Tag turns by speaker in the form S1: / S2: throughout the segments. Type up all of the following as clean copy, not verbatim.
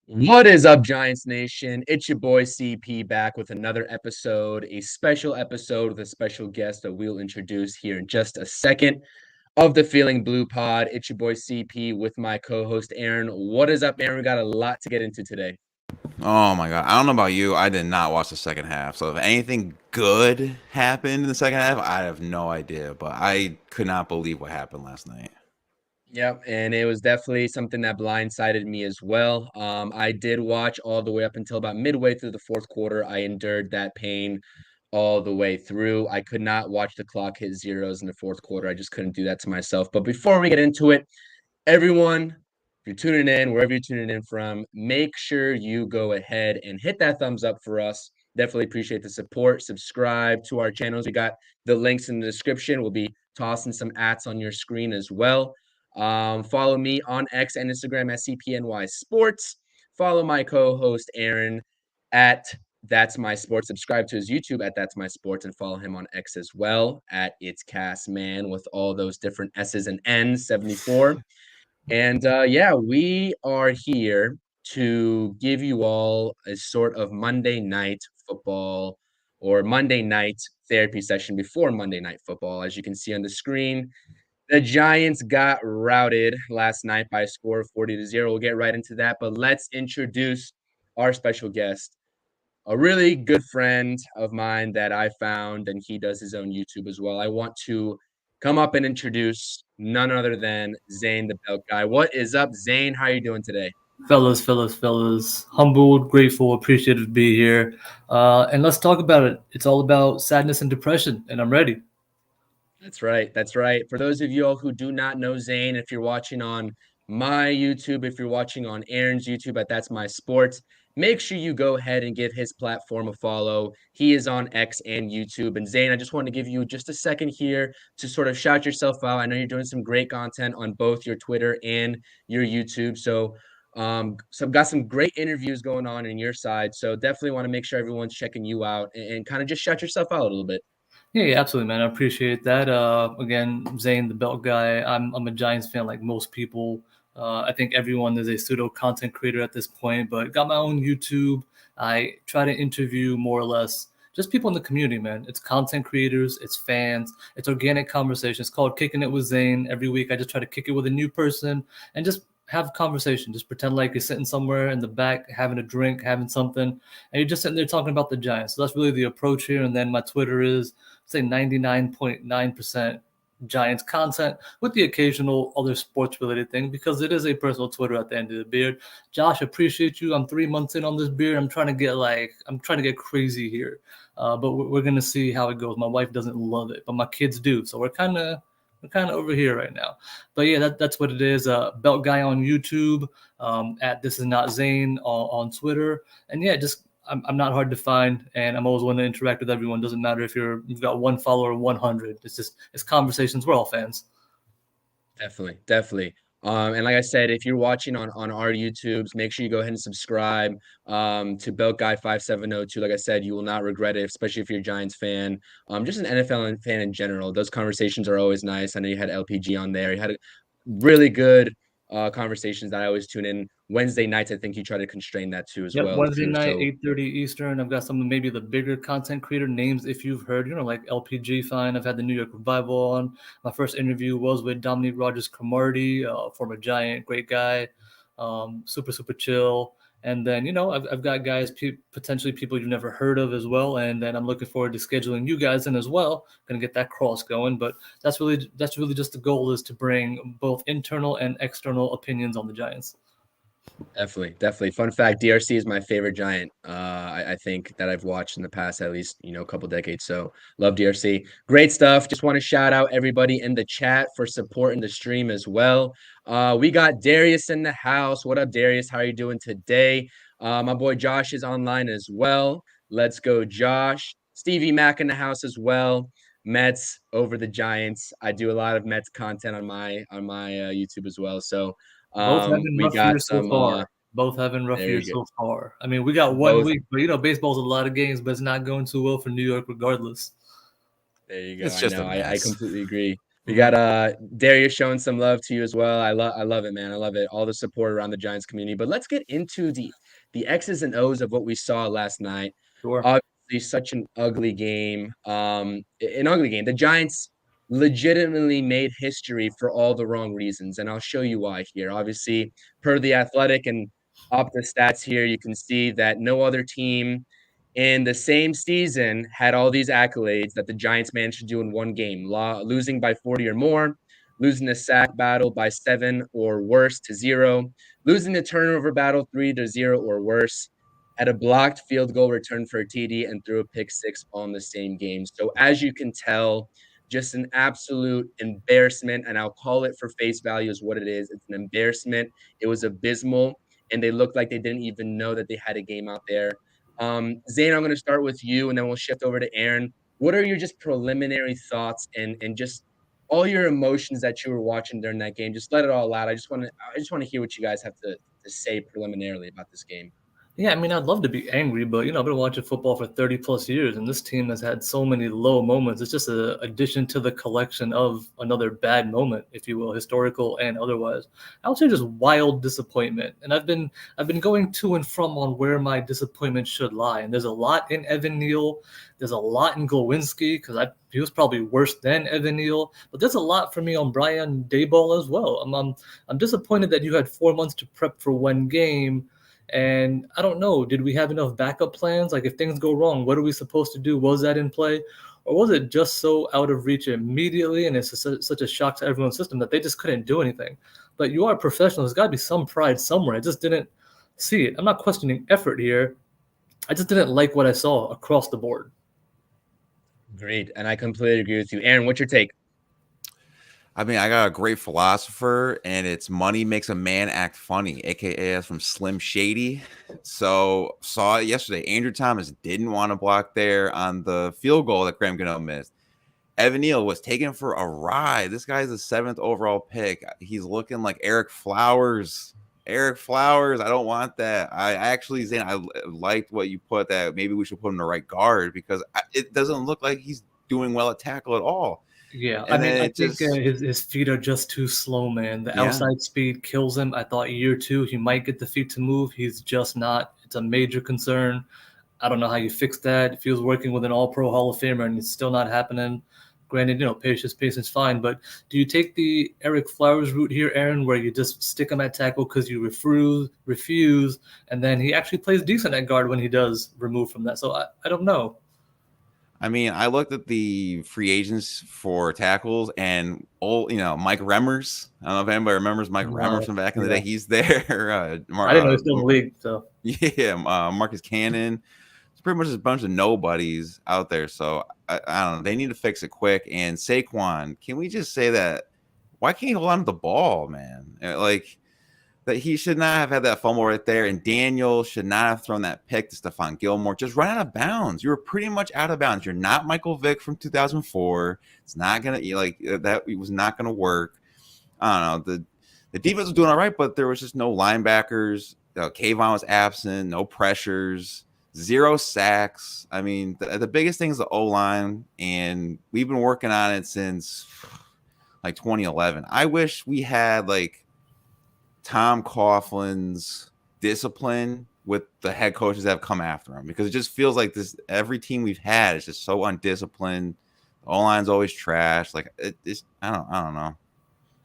S1: What is up, Giants Nation? It's your boy CP back with another episode, a special episode with a special guest that we'll introduce here in just a second of the Feeling Blue Pod. It's your boy CP with my co-host Aaron. What is up, Aaron? We got a lot to get into today.
S2: Oh my God. I don't know about you. I did not watch the second half. So if anything good happened in the second half, I have no idea. But I could not believe what happened last night.
S1: Yep, and it was definitely something that blindsided me as well. I did watch all the way up until about midway through the fourth quarter. I endured that pain all the way through. I could not watch the clock hit zeros in the fourth quarter. I just couldn't do that to myself. But before we get into it, everyone, if you're tuning in, wherever you're tuning in from, make sure you go ahead and hit that thumbs up for us. Definitely appreciate the support. Subscribe to our channels. We got the links in the description. We'll be tossing some ads on your screen as well. Follow me on X and Instagram at CPNY Sports. Follow my co-host Aaron at That's My Sports. Subscribe to his YouTube at That's My Sports and follow him on X as well at It's Cast Man with all those different S's and N's, 74. And yeah, we are here to give you all a sort of Monday night football or Monday night therapy session before Monday night football. As you can see on the screen, the Giants got routed last night by a score of 40-0. We'll get right into that, but let's introduce our special guest, a really good friend of mine that I found, and he does his own YouTube as well. I want to come up and introduce none other than Zane the Belt Guy. What is up, Zane? How are you doing today?
S3: Fellas. Humbled, grateful, appreciated to be here. And let's talk about it. It's all about sadness and depression, and I'm ready.
S1: That's right. That's right. For those of you all who do not know Zane, if you're watching on my YouTube, if you're watching on Aaron's YouTube at That's My Sports, make sure you go ahead and give his platform a follow. He is on X and YouTube. And Zane, I just want to give you just a second here to sort of shout yourself out. I know you're doing some great content on both your Twitter and your YouTube. So I've got some great interviews going on your side. So definitely want to make sure everyone's checking you out and kind of just shout yourself out a little bit.
S3: Yeah, absolutely, man. I appreciate that. Again, Zane, the Belt Guy. I'm a Giants fan like most people. I think everyone is a pseudo content creator at this point, but got my own YouTube. I try to interview more or less just people in the community, man. It's content creators, it's fans, it's organic conversation. It's called Kicking It with Zane. Every week, I just try to kick it with a new person and just have conversation. Just pretend like you're sitting somewhere in the back, having a drink, having something, and you're just sitting there talking about the Giants. So that's really the approach here. And then my Twitter is, say, 99.9% Giants content with the occasional other sports related thing, because it is a personal Twitter at the end of the beard. Josh, appreciate you. I'm 3 months in on this beard. I'm trying to get crazy here. But we're going to see how it goes. My wife doesn't love it, but my kids do. So we're kind of over here right now. But yeah, that's what it is. Belt Guy on YouTube, at This Is Not Zane on Twitter. And yeah, just I'm not hard to find, and I'm always willing to interact with everyone. Doesn't matter if you've got one follower or 100. It's conversations. We're all fans.
S1: Definitely. And like I said, if you're watching on our YouTubes, make sure you go ahead and subscribe to Belt Guy 5702. Like I said, you will not regret it, especially if you're a Giants fan. Just an NFL fan in general. Those conversations are always nice. I know you had LPG on there. You had a really good conversations that I always tune in. Wednesday nights, I think you try to constrain that too as well.
S3: Wednesday
S1: too.
S3: night,
S1: So
S3: 8:30 Eastern. I've got some of maybe the bigger content creator names if you've heard, like LPG Fine. I've had the New York Revival on. My first interview was with Dominique Rodgers-Cromartie, former Giant, great guy, super chill. And then, I've got guys, potentially people you've never heard of as well. And then I'm looking forward to scheduling you guys in as well. Going to get that cross going. But that's really just the goal, is to bring both internal and external opinions on the Giants.
S1: Definitely. Fun fact, DRC is my favorite Giant. I think that I've watched in the past, at least, a couple decades. So love DRC. Great stuff. Just want to shout out everybody in the chat for supporting the stream as well. We got Darius in the house. What up, Darius? How are you doing today? My boy Josh is online as well. Let's go, Josh. Stevie Mack in the house as well. Mets over the Giants. I do a lot of Mets content on my YouTube as well. So
S3: Both having
S1: we
S3: rough
S1: got
S3: years
S1: some
S3: so far. Both having rough
S1: there you
S3: years
S1: go.
S3: so far. I mean, we got one week, but baseball's a lot of games, but it's not going too well for New York regardless.
S1: There you go.
S2: It's just a
S1: I
S2: mess.
S1: completely agree. We got Darius showing some love to you as well. I love it, man. I love it. All the support around the Giants community. But let's get into the X's and O's of what we saw last night.
S3: Sure.
S1: Obviously, such an ugly game. An ugly game. The Giants legitimately made history for all the wrong reasons, and I'll show you why here. Obviously, per the Athletic and Opta stats here, you can see that no other team in the same season had all these accolades that the Giants managed to do in one game, losing by 40 or more, losing the sack battle by 7 or worse to 0, losing the turnover battle 3-0 or worse, had a blocked field goal return for a TD and threw a pick 6 on the same game. So as you can tell, just an absolute embarrassment, and I'll call it for face value is what it is. It's an embarrassment. It was abysmal, and they looked like they didn't even know that they had a game out there. Zane, I'm going to start with you, and then we'll shift over to Aaron. What are your just preliminary thoughts and just all your emotions that you were watching during that game? Just let it all out. I just want to hear what you guys have to say preliminarily about this game.
S3: Yeah, I mean, I'd love to be angry, but I've been watching football for 30 plus years, and this team has had so many low moments. It's just an addition to the collection of another bad moment, if you will, historical and otherwise. I would say just wild disappointment, and I've been going to and from on where my disappointment should lie. And there's a lot in Evan Neal, there's a lot in Glowinski because he was probably worse than Evan Neal, but there's a lot for me on Brian Daboll as well. I'm disappointed that you had 4 months to prep for one game. And I don't know, did we have enough backup plans? Like if things go wrong, what are we supposed to do? Was that in play? Or was it just so out of reach immediately? And it's such a shock to everyone's system that they just couldn't do anything. But you are a professional. There's got to be some pride somewhere. I just didn't see it. I'm not questioning effort here. I just didn't like what I saw across the board.
S1: Great. And I completely agree with you. Aaron, what's your take?
S2: I mean, I got a great philosopher, and it's money makes a man act funny, aka from Slim Shady. So saw it yesterday. Andrew Thomas didn't want to block there on the field goal that Graham Gano missed. Evan Neal was taken for a ride. This guy's the 7th overall pick. He's looking like Eric Flowers. Eric Flowers. I don't want that. I actually, Zane, I liked what you put that maybe we should put him the right guard because it doesn't look like he's doing well at tackle at all.
S3: Yeah, I mean, I think his feet are just too slow, man. The outside speed kills him. I thought year 2, he might get the feet to move. He's just not. It's a major concern. I don't know how you fix that. If he was working with an all-pro Hall of Famer and it's still not happening, granted, patience fine. But do you take the Eric Flowers route here, Aaron, where you just stick him at tackle because you refuse, and then he actually plays decent at guard when he does remove from that? So I don't know.
S2: I mean, I looked at the free agents for tackles and Mike Remmers. I don't know if anybody remembers Mike Remmers from back in the day. He's there.
S3: I didn't know he's still in the league. So
S2: yeah, Marcus Cannon. It's pretty much just a bunch of nobodies out there. So I don't know. They need to fix it quick. And Saquon, can we just say that? Why can't he hold on to the ball, man? Like that he should not have had that fumble right there, and Daniel should not have thrown that pick to Stephon Gilmore. Just run out of bounds. You were pretty much out of bounds. You're not Michael Vick from 2004. It's not gonna that. It was not gonna work. I don't know. The defense was doing all right, but there was just no linebackers. Kayvon was absent. No pressures. 0 sacks. I mean, the biggest thing is the O-line, and we've been working on it since like 2011. I wish we had like Tom Coughlin's discipline with the head coaches that have come after him, because it just feels like this every team we've had is just so undisciplined. The O-line's always trash. Like it's I don't know.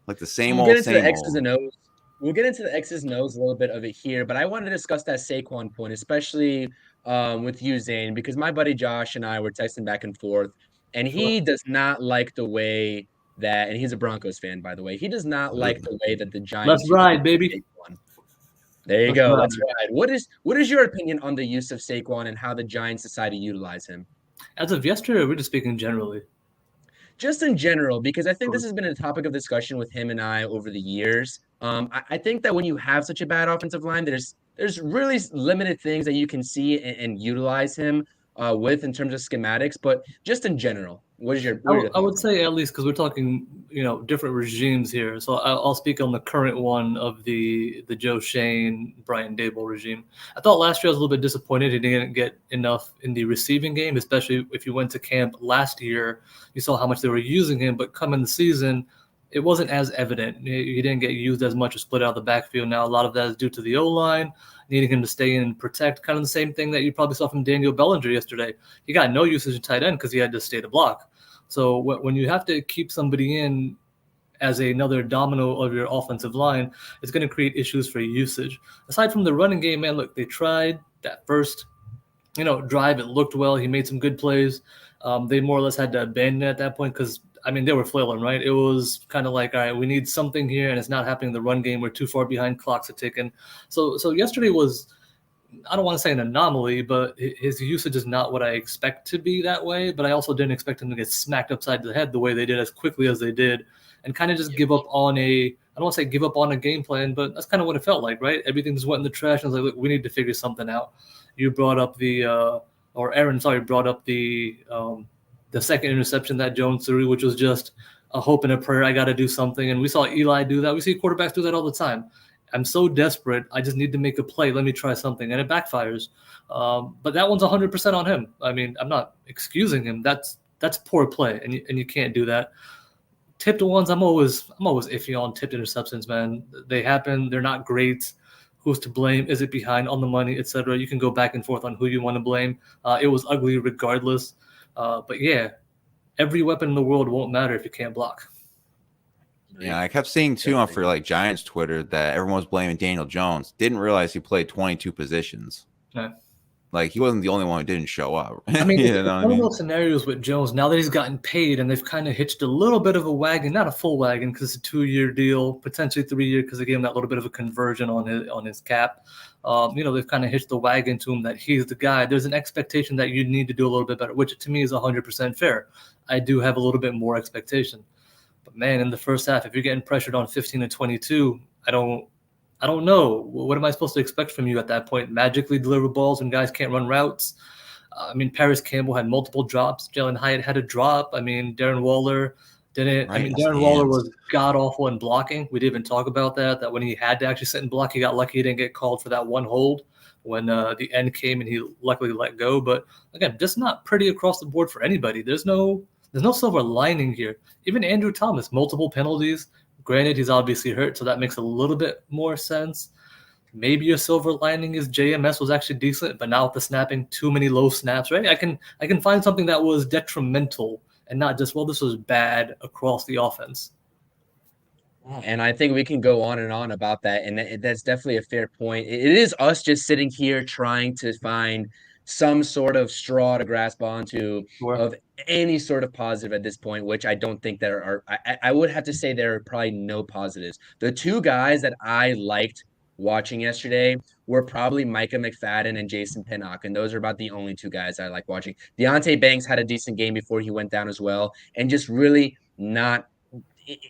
S2: Like the same old.
S1: We'll get into the X's and O's. We'll get into the X's and O's a little bit of it here, but I wanted to discuss that Saquon point, especially with you, Zane, because my buddy Josh and I were texting back and forth, and he does not like the way that, and he's a Broncos fan, by the way. He does not like the way that the Giants.
S3: Let's ride, baby.
S1: There you go. Let's ride. What is your opinion on the use of Saquon and how the Giants decide to utilize him?
S3: As of yesterday, we're just speaking generally.
S1: Just in general, because I think this has been a topic of discussion with him and I over the years. I think that when you have such a bad offensive line, there's really limited things that you can see and utilize him with in terms of schematics, but just in general, What is your?
S3: I would say at least because we're talking, different regimes here. So I'll speak on the current one of the Joe Shane, Brian Dable regime. I thought last year I was a little bit disappointed he didn't get enough in the receiving game, especially if you went to camp last year. You saw how much they were using him, but come in the season, it wasn't as evident. He didn't get used as much or split out of the backfield. Now, a lot of that is due to the O-line, needing him to stay in and protect, kind of the same thing that you probably saw from Daniel Bellinger yesterday. He got no usage in tight end because he had to stay to block. So when you have to keep somebody in as another domino of your offensive line, it's going to create issues for usage. Aside from the running game, man, look, they tried that first, drive. It looked well. He made some good plays. They more or less had to abandon it at that point because, they were flailing, right? It was kind of like, all right, we need something here, and it's not happening in the run game. We're too far behind. Clocks are ticking. So yesterday was, I don't want to say an anomaly, but his usage is not what I expect to be that way. But I also didn't expect him to get smacked upside the head the way they did as quickly as they did and kind of just give up on I don't want to say give up on a game plan, but that's kind of what it felt like, right? Everything just went in the trash. And I was like, look, we need to figure something out. You brought up Aaron brought up the second interception that Jones threw, which was just a hope and a prayer. I got to do something. And we saw Eli do that. We see quarterbacks do that all the time. I'm so desperate. I just need to make a play. Let me try something. And it backfires. But that one's 100% on him. I'm not excusing him. That's poor play. And you can't do that. Tipped ones, I'm always iffy on tipped interceptions, man. They happen. They're not great. Who's to blame? Is it behind, on the money, etc.? You can go back and forth on who you want to blame. It was ugly regardless. But yeah, every weapon in the world won't matter if you can't block.
S2: Yeah, I kept seeing too for like Giants Twitter that everyone was blaming Daniel Jones. Didn't realize he played 22 positions.
S3: Yeah.
S2: Like he wasn't the only one who didn't show up.
S3: It's one of those scenarios with Jones. Now that he's gotten paid and they've kind of hitched a little bit of a wagon, not a full wagon because it's a 2-year deal, potentially 3-year because they gave him that little bit of a conversion on his cap. They've kind of hitched the wagon to him that he's the guy. There's an expectation that you need to do a little bit better, which to me is 100% fair. I do have a little bit more expectation. But man, in the first half, if you're getting pressured on 15 and 22, I don't know. What am I supposed to expect from you at that point? Magically deliver balls when guys can't run routes? Paris Campbell had multiple drops. Jalen Hyatt had a drop. Darren Waller didn't. Darren Waller was god-awful in blocking. We didn't even talk about that when he had to actually sit and block, he got lucky he didn't get called for that one hold when the end came and he luckily let go. But again, just not pretty across the board for anybody. There's no silver lining here. Even Andrew Thomas, multiple penalties. Granted, he's obviously hurt, so that makes a little bit more sense. Maybe your silver lining is JMS was actually decent, but now with the snapping, too many low snaps, right? I can find something that was detrimental and not just, this was bad across the offense.
S1: And I think we can go on and on about that, and that's definitely a fair point. It is us just sitting here trying to find some sort of straw to grasp onto of any sort of positive at this point, which I don't think there are. I would have to say there are probably no positives. The two guys that I liked watching yesterday were probably Micah McFadden and Jason Pinnock, and those are about the only two guys I like watching. Deonte Banks had a decent game before he went down as well, and just really not.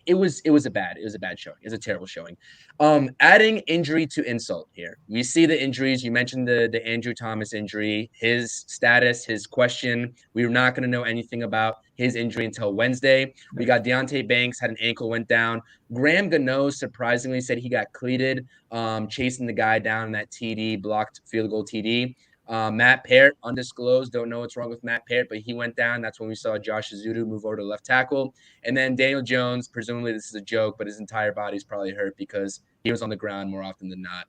S1: It was a bad showing. It was a terrible showing. Adding injury to insult here. We see the injuries. You mentioned the Andrew Thomas injury, his status, his question. We're not going to know anything about his injury until Wednesday. We got Deonte Banks had an ankle went down. Graham Gano surprisingly said he got cleated, chasing the guy down in that TD, blocked field goal TD. Matt Peart, undisclosed, don't know what's wrong with Matt Peart, but he went down. That's when we saw Josh Azudu move over to left tackle. And then Daniel Jones, presumably this is a joke, but his entire body's probably hurt because he was on the ground more often than not.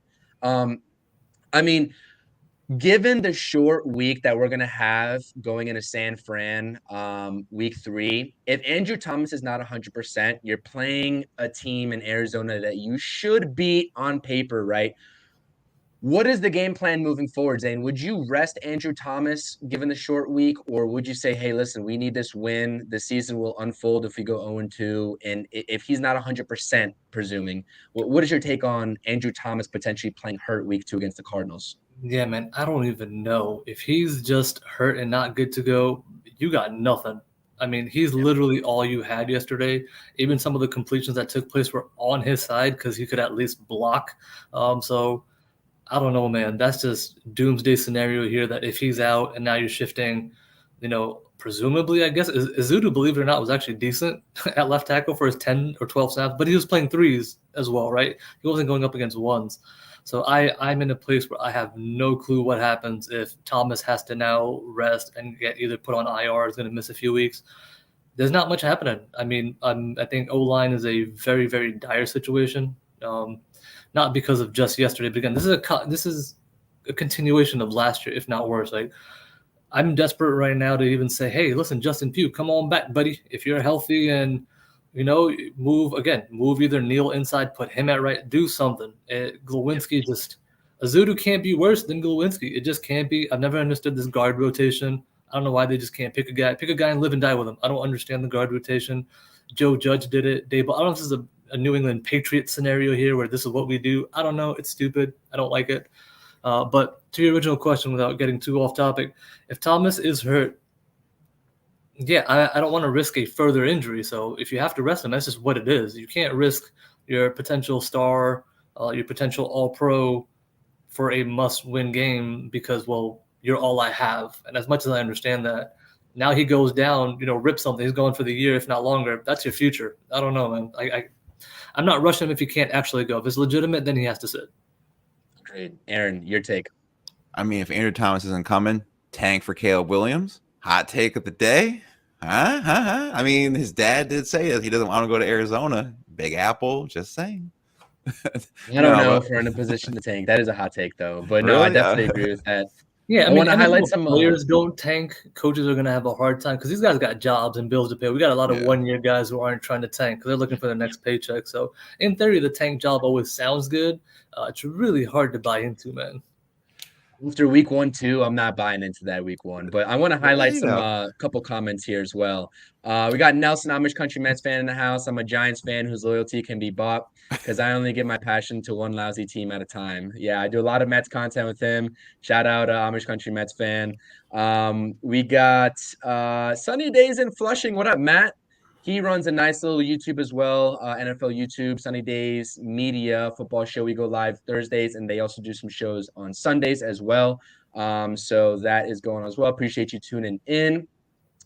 S1: Given the short week that we're going to have going into San Fran week 3, if Andrew Thomas is not 100%, you're playing a team in Arizona that you should beat on paper, right? What is the game plan moving forward, Zane? Would you rest Andrew Thomas given the short week, or would you say, hey, listen, we need this win. The season will unfold if we go 0-2. And if he's not 100%, presuming, what is your take on Andrew Thomas potentially playing hurt week 2 against the Cardinals?
S3: Yeah, man, I don't even know. If he's just hurt and not good to go, you got nothing. He's literally all you had yesterday. Even some of the completions that took place were on his side because he could at least block. So I don't know, man. That's just doomsday scenario here that if he's out and now you're shifting, presumably, I guess, Izudu, believe it or not, was actually decent at left tackle for his 10 or 12 snaps, but he was playing threes as well, right? He wasn't going up against ones. So I'm in a place where I have no clue what happens if Thomas has to now rest and get either put on IR, is going to miss a few weeks. There's not much happening. I mean, I think O-line is a very, very dire situation. Not because of just yesterday, but again, this is a continuation of last year, if not worse. Like, I'm desperate right now to even say, hey, listen, Justin Pugh, come on back, buddy. If you're healthy and, move either Neal inside, put him at right, do something. Glowinski Azudu can't be worse than Glowinski. It just can't be. I've never understood this guard rotation. I don't know why they just can't pick a guy and live and die with him. I don't understand the guard rotation. Joe Judge did it. I don't know if this is a New England Patriots scenario here where this is what we do. I don't know. It's stupid. I don't like it. But to your original question, without getting too off topic, if Thomas is hurt, I don't want to risk a further injury. So if you have to rest him, that's just what it is. You can't risk your potential star, your potential all-pro for a must-win game because, well, you're all I have. And as much as I understand that, now he goes down, rip something. He's going for the year, if not longer. That's your future. I don't know, man. I'm not rushing him if he can't actually go. If it's legitimate, then he has to sit.
S1: Great. Aaron, your take.
S2: I mean, if Andrew Thomas isn't coming, tank for Caleb Williams. Hot take of the day. I mean, his dad did say it. He doesn't want to go to Arizona. Big Apple, just saying.
S1: I don't know if we're in a position to tank. That is a hot take, though. But no, I definitely agree with that.
S3: Yeah, I want to highlight some players don't tank. Coaches are going to have a hard time because these guys got jobs and bills to pay. We got a lot of one-year guys who aren't trying to tank because they're looking for their next paycheck. So in theory, the tank job always sounds good. It's really hard to buy into, man.
S1: After week 1, 2, I'm not buying into that week 1, but I want to highlight some couple comments here as well. We got Nelson, Amish Country Mets fan in the house. I'm a Giants fan whose loyalty can be bought because I only give my passion to one lousy team at a time. Yeah, I do a lot of Mets content with him. Shout out Amish Country Mets fan. We got Sunny Days in Flushing. What up, Matt? He runs a nice little YouTube as well, NFL YouTube, Sunny Days Media football show. We go live Thursdays, and they also do some shows on Sundays as well. So that is going on as well. Appreciate you tuning in.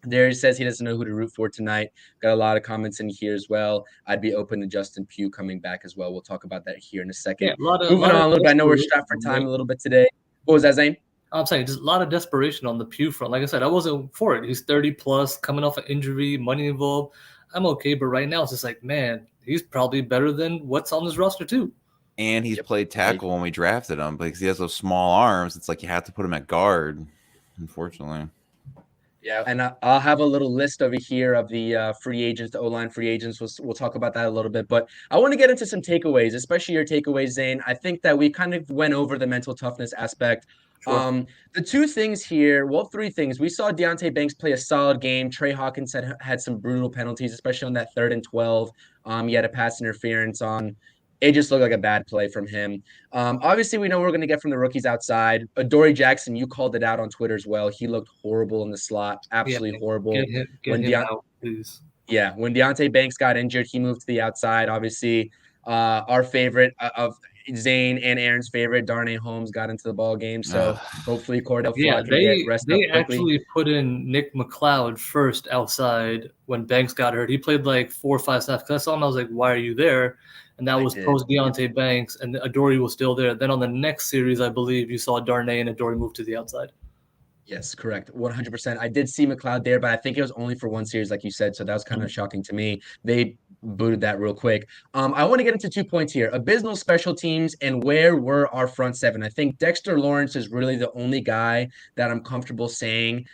S1: There, he says he doesn't know who to root for tonight. Got a lot of comments in here as well. I'd be open to Justin Pugh coming back as well. We'll talk about that here in a second. Moving on a little bit. I know we're strapped for time a little bit today. What was that, Zane?
S3: I'm saying just a lot of desperation on the Pugh front. Like I said, I wasn't for it. He's 30 plus, coming off an injury, money involved. I'm okay, but right now it's just like, man, he's probably better than what's on this roster too.
S2: And he's played tackle when we drafted him because he has those small arms. It's like you have to put him at guard, unfortunately.
S1: Yeah, and I'll have a little list over here of the free agents, the O-line free agents. We'll talk about that a little bit. But I want to get into some takeaways, especially your takeaways, Zane. I think that we kind of went over the mental toughness aspect. Sure. The two things here, well, three things. We saw Deonte Banks play a solid game. Trey Hawkins had some brutal penalties, especially on that 3rd and 12. He had a pass interference on. It just looked like a bad play from him. Obviously, we know we're going to get from the rookies outside. Adoree Jackson, you called it out on Twitter as well. He looked horrible in the slot, absolutely horrible.
S3: Get him out, please.
S1: Yeah, when Deonte Banks got injured, he moved to the outside. Obviously, our favorite of Zane and Aaron's favorite, Darnay Holmes, got into the ball game. So hopefully Cordell Flott can get rested up quickly.
S3: They actually put in Nick McLeod first outside when Banks got hurt. He played like 4 or 5 snaps. Because I saw him, I was like, why are you there? And that was post Deonte Banks, and Adoree was still there. Then on the next series, I believe you saw Darnay and Adoree move to the outside.
S1: Yes, correct. 100%. I did see McLeod there, but I think it was only for one series, like you said. So that was kind of shocking to me. They booted that real quick. I want to get into 2 points here. Abysmal special teams and where were our front seven? I think Dexter Lawrence is really the only guy that I'm comfortable saying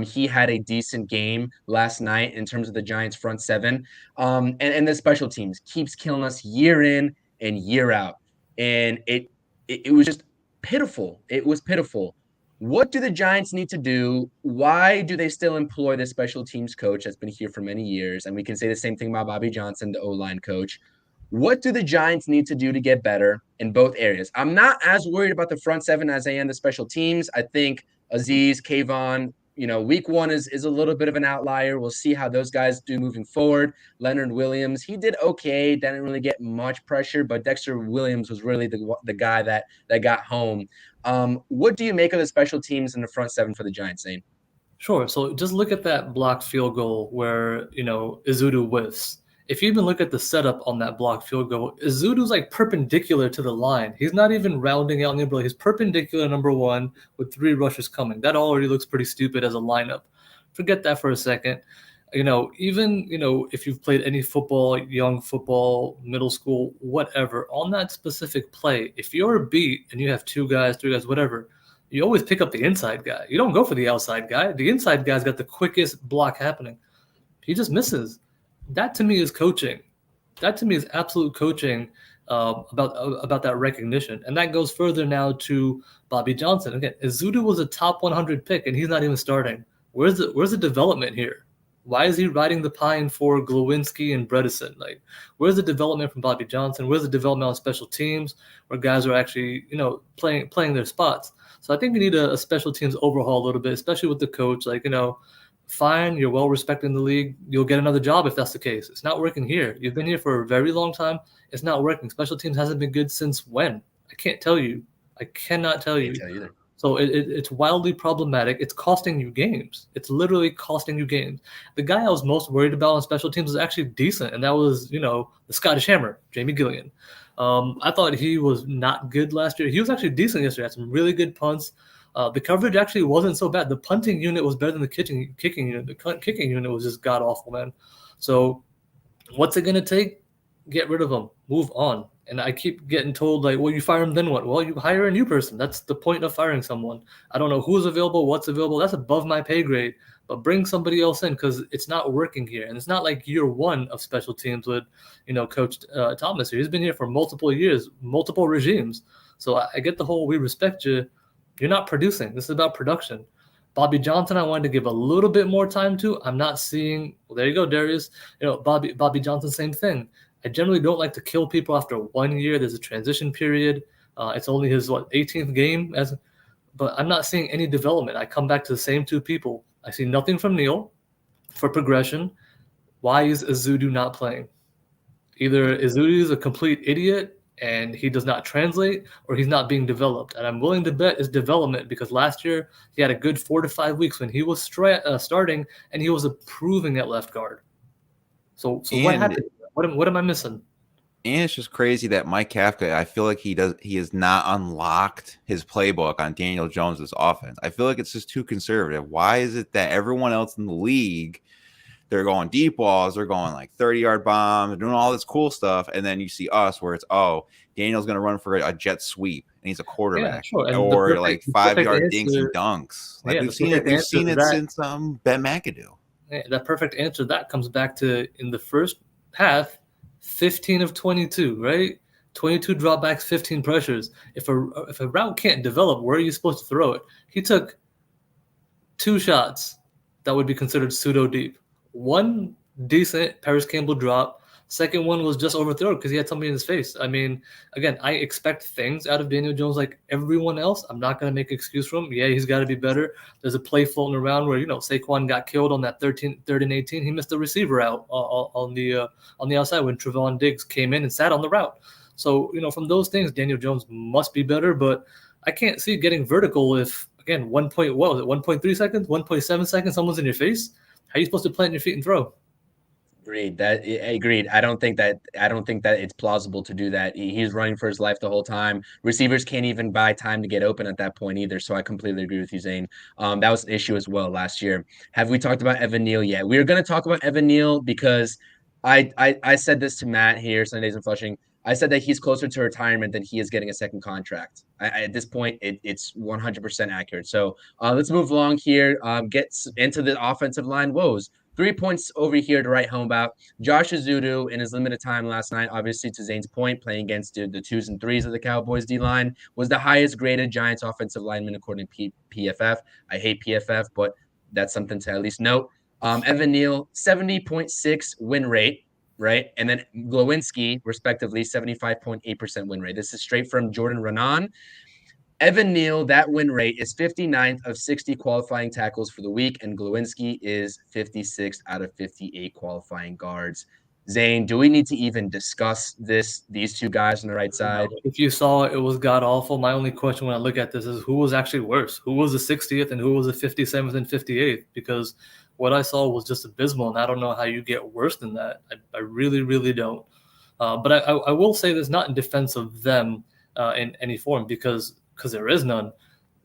S1: he had a decent game last night in terms of the Giants front seven. And the special teams keeps killing us year in and year out. And it was just pitiful. It was pitiful. What do the Giants need to do? Why do they still employ the special teams coach that's been here for many years? And we can say the same thing about Bobby Johnson, the O-line coach. What do the Giants need to do to get better in both areas? I'm not as worried about the front seven as I am the special teams. I think Azeez, Kayvon, week 1 is a little bit of an outlier. We'll see how those guys do moving forward. Leonard Williams, he did okay. Didn't really get much pressure, but Dexter Williams was really the guy that got home. What do you make of the special teams in the front seven for the Giants, Zane?
S3: Sure. So just look at that blocked field goal where, Izudu whiffs. If you even look at the setup on that blocked field goal, Izudu's like perpendicular to the line. He's not even rounding out nearly. He's perpendicular, number one, with 3 rushes coming. That already looks pretty stupid as a lineup. Forget that for a second. Even, if you've played any football, young football, middle school, whatever, on that specific play, if you're a beat and you have 2 guys, 3 guys, whatever, you always pick up the inside guy. You don't go for the outside guy. The inside guy's got the quickest block happening. He just misses. That to me is coaching. That to me is absolute coaching about that recognition. And that goes further now to Bobby Johnson. Again, Izudu was a top 100 pick, and he's not even starting. Where's the development here? Why is he riding the pine for Glowinski and Bredesen? Like, where's the development from Bobby Johnson? Where's the development on special teams where guys are actually, playing their spots? So I think we need a special teams overhaul a little bit, especially with the coach. Like, fine, you're well respected in the league. You'll get another job if that's the case. It's not working here. You've been here for a very long time. It's not working. Special teams hasn't been good since when? I can't tell you. I cannot tell you.
S1: Can't tell you either.
S3: So it's wildly problematic. It's costing you games. It's literally costing you games. The guy I was most worried about on special teams was actually decent, and that was, the Scottish Hammer, Jamie Gillian. I thought he was not good last year. He was actually decent yesterday. Had some really good punts. The coverage actually wasn't so bad. The punting unit was better than the kicking unit. The kicking unit was just god awful, man. So what's it gonna take? Get rid of him. Move on. And I keep getting told, like, well, you fire him, then what? Well, you hire a new person. That's the point of firing someone. I don't know who's available, what's available. That's above my pay grade. But bring somebody else in because it's not working here. And it's not like year one of special teams with, Coach Thomas here. He's been here for multiple years, multiple regimes. So I get the whole we respect you. You're not producing. This is about production. Bobby Johnson, I wanted to give a little bit more time to. I'm not seeing. Well, there you go, Darius. Bobby Johnson, same thing. I generally don't like to kill people after 1 year. There's a transition period. It's only his 18th game, but I'm not seeing any development. I come back to the same 2 people. I see nothing from Neil for progression. Why is Izudu not playing? Either Izudu is a complete idiot and he does not translate, or he's not being developed. And I'm willing to bet is development because last year he had a good 4 to 5 weeks when he was starting and he was improving at left guard. So what happened? What am I missing?
S2: And it's just crazy that Mike Kafka, I feel like he has not unlocked his playbook on Daniel Jones's offense. I feel like it's just too conservative. Why is it that everyone else in the league, they're going deep balls, they're going like 30-yard bombs, they're doing all this cool stuff, and then you see us where it's, Daniel's going to run for a jet sweep, and he's a quarterback, or like 5-yard dinks and dunks. Like we've seen it since Ben McAdoo.
S3: Yeah, that perfect answer that comes back to in the first half, 15 of 22, right? 22 dropbacks, 15 pressures. If a route can't develop, where are you supposed to throw it? He took 2 shots that would be considered pseudo deep. One decent Paris Campbell drop. Second one was just overthrown because he had somebody in his face. I mean, again, I expect things out of Daniel Jones like everyone else. I'm not going to make an excuse for him. Yeah, he's got to be better. There's a play floating around where, Saquon got killed on that 3rd and 18. He missed the receiver out on the outside when Trevon Diggs came in and sat on the route. So, from those things, Daniel Jones must be better, but I can't see getting vertical if, again, 1.3 seconds, 1.7 seconds, someone's in your face. How are you supposed to plant your feet and throw?
S1: Agreed. I don't think that it's plausible to do that. He's running for his life the whole time. Receivers can't even buy time to get open at that point either. So I completely agree with you, Zane. That was an issue as well last year. Have we talked about Evan Neal yet? We are going to talk about Evan Neal because I said this to Matt here, Sundays and Flushing. I said that he's closer to retirement than he is getting a second contract. At this point, it's 100% accurate. So let's move along here. Get into the offensive line woes. 3 points over here to write home about. Josh Izudu in his limited time last night, obviously to Zane's point, playing against the 2s and 3s of the Cowboys D-line, was the highest graded Giants offensive lineman according to PFF. I hate PFF, but that's something to at least note. Evan Neal, 70.6 win rate, right? And then Glowinski, respectively, 75.8% win rate. This is straight from Jordan Renan. Evan Neal, that win rate is 59th of 60 qualifying tackles for the week, and Glowinski is 56th out of 58 qualifying guards. Zane, do we need to even discuss these two guys on the right side?
S3: If you saw it, it was god awful. My only question when I look at this is who was actually worse? Who was the 60th and who was the 57th and 58th? Because what I saw was just abysmal, and I don't know how you get worse than that. I really, really don't. But I will say this not in defense of them in any form because there is none.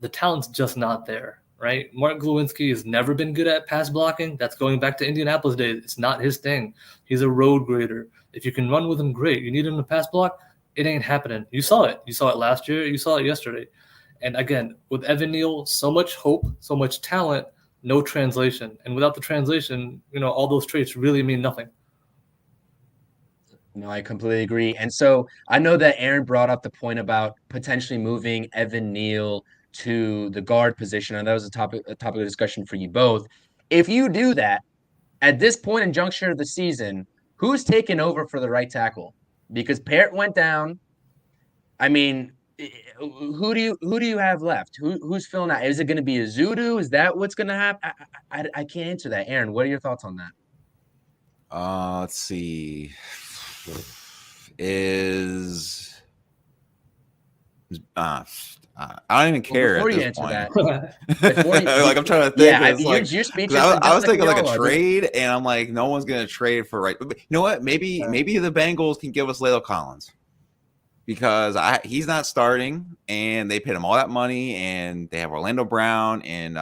S3: The talent's just not there. Right? Mark Glowinski has never been good at pass blocking. That's going back to Indianapolis days. It's not his thing. He's a road grader. If you can run with him, great. You need him to pass block, it ain't happening. You saw it. You saw it last year. You saw it yesterday. And again, with Evan Neal, so much hope, so much talent, no translation. And without the translation, all those traits really mean nothing.
S1: No, I completely agree. And so I know that Aaron brought up the point about potentially moving Evan Neal to the guard position, and that was a topic of discussion for you both. If you do that, at this point in juncture of the season, who's taking over for the right tackle? Because Parrott went down. I mean, who do you have left? Who's filling out? Is it going to be Ezeudu? Is that what's going to happen? I can't answer that. Aaron, what are your thoughts on that?
S2: Let's see. I don't even care.
S1: Before
S2: at
S1: you
S2: this
S1: answer
S2: point.
S1: that,
S2: like I'm trying to think.
S1: Yeah, you're speaking. I
S2: was thinking like a trade, and I'm like, no one's gonna trade for right. You know what? Maybe the Bengals can give us La'el Collins because he's not starting, and they paid him all that money, and they have Orlando Brown and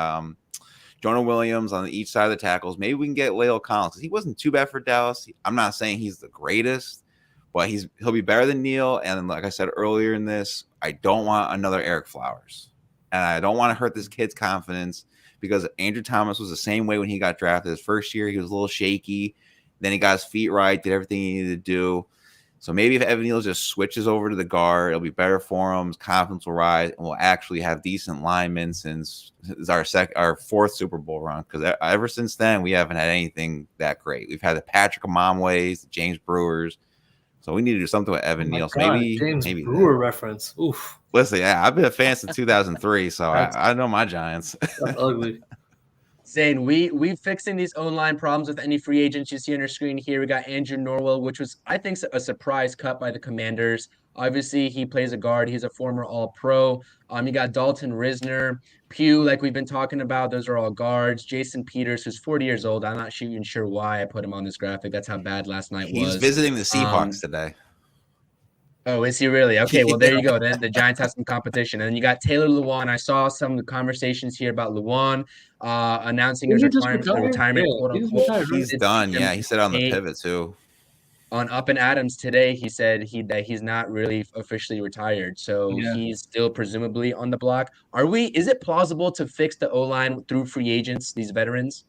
S2: Jonah Williams on each side of the tackles. Maybe we can get La'el Collins because he wasn't too bad for Dallas. I'm not saying he's the greatest, but he'll be better than Neal. And like I said earlier in this, I don't want another Eric Flowers. And I don't want to hurt this kid's confidence because Andrew Thomas was the same way when he got drafted. His first year, he was a little shaky. Then he got his feet right, did everything he needed to do. So maybe if Evan Neal just switches over to the guard, it'll be better for him. His confidence will rise, and we'll actually have decent linemen since it's our fourth Super Bowl run. Because ever since then, we haven't had anything that great. We've had the Patrick Amamways, the James Brewers. So we need to do something with Evan Neal. So maybe
S3: Brewer reference. Oof.
S2: Listen, yeah, I've been a fan since 2003, so I know my Giants.
S3: That's ugly.
S1: Saying we fixing these O-line problems with any free agents you see on your screen here. We got Andrew Norwell, which was, I think, a surprise cut by the Commanders. Obviously, he plays a guard. He's a former All-Pro. You got Dalton Risner, Pugh, like we've been talking about. Those are all guards. Jason Peters, who's 40 years old. I'm not even sure why I put him on this graphic. That's how bad last night was.
S2: He's visiting the Seahawks today.
S1: Oh, is he really? Okay, well, there you go. Then the Giants have some competition. And then you got Taylor Lewan. I saw some conversations here about Lewan announcing his retirement.
S2: He's done. Yeah, he said on the pivot, too.
S1: On Up and Adams today, he said that he's not really officially retired. So he's still presumably on the block. Is it plausible to fix the O-line through free agents, these veterans?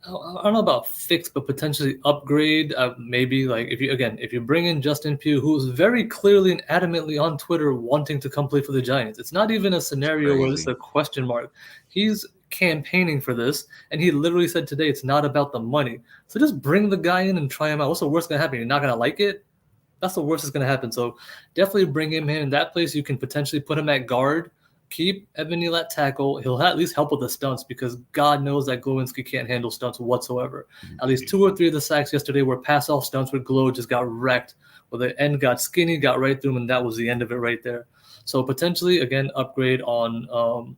S3: I don't know about fix, but potentially upgrade. Maybe like if you bring in Justin Pugh, who's very clearly and adamantly on Twitter wanting to come play for the Giants. It's not even a scenario where it's a question mark. He's campaigning for this, and he literally said today it's not about the money. So just bring the guy in and try him out. What's the worst gonna happen? You're not gonna like it? That's the worst that's gonna happen. So definitely bring him in that place. You can potentially put him at guard. Keep Evan Neal at tackle. He'll at least help with the stunts because God knows that Glowinski can't handle stunts whatsoever. At least 2 or 3 of the sacks yesterday were pass-off stunts where Glow just got wrecked. Well, the end got skinny, got right through him, and that was the end of it right there. So potentially, again, upgrade on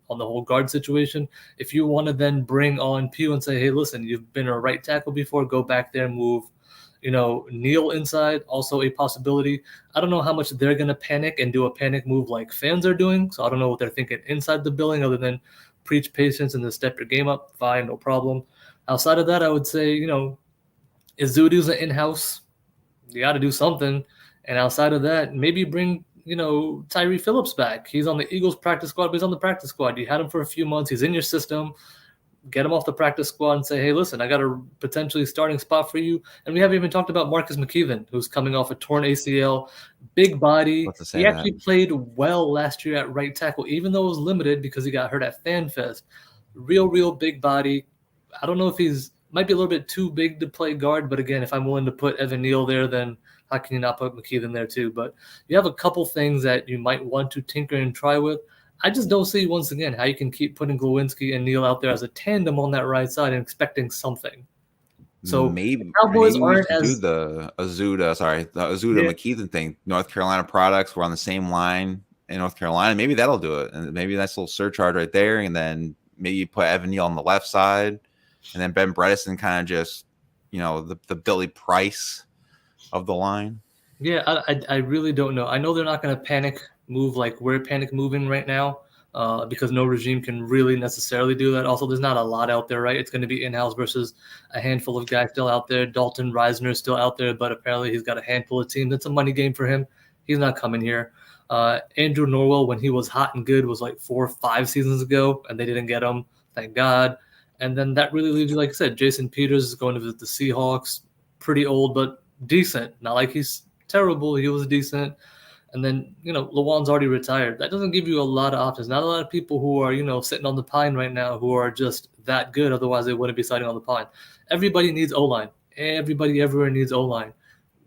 S3: the whole guard situation. If you want to then bring on Pugh and say, hey, listen, you've been a right tackle before, go back there and move Neal inside, also a possibility. I don't know how much they're going to panic and do a panic move like fans are doing. So I don't know what they're thinking inside the building other than preach patience and then step your game up. Fine, no problem. Outside of that, I would say, Ezeudu's an in-house. You got to do something. And outside of that, maybe bring, Tyree Phillips back. He's on the Eagles practice squad, but he's on the practice squad. You had him for a few months. He's in your system. Get him off the practice squad and say, hey, listen, I got a potentially starting spot for you. And we haven't even talked about Marcus McKeven, who's coming off a torn ACL, big body. He actually played well last year at right tackle, even though it was limited because he got hurt at FanFest. Real big body. I don't know if might be a little bit too big to play guard, but again, if I'm willing to put Evan Neal there, then how can you not put McKeven there too? But you have a couple things that you might want to tinker and try with. I just don't see, once again, how you can keep putting Glowinski and Neal out there as a tandem on that right side and expecting something. So
S2: maybe
S3: Cowboys
S2: we
S3: aren't
S2: should do
S3: as
S2: the Azuda
S3: Yeah.
S2: McKeithen thing. North Carolina products. We're on the same line in North Carolina. Maybe that'll do it. And maybe that's a little surcharge right there. And then maybe you put Evan Neal on the left side, and then Ben Bredesen kind of just, the Billy Price of the line.
S3: Yeah, I really don't know. I know they're not going to panic move like we're panic moving right now, because no regime can really necessarily do that. Also, there's not a lot out there, right? It's going to be in-house versus a handful of guys still out there. Dalton Reisner is still out there, but apparently he's got a handful of teams. It's a money game for him. He's not coming here. Andrew Norwell, when he was hot and good, was like 4 or 5 seasons ago, and they didn't get him. Thank God. And then that really leaves you, like I said, Jason Peters is going to visit the Seahawks. Pretty old, but decent. Not like he's terrible. He was decent. And then, Lawan's already retired. That doesn't give you a lot of options. Not a lot of people who are, sitting on the pine right now who are just that good. Otherwise, they wouldn't be sitting on the pine. Everybody needs O-line. Everybody everywhere needs O-line.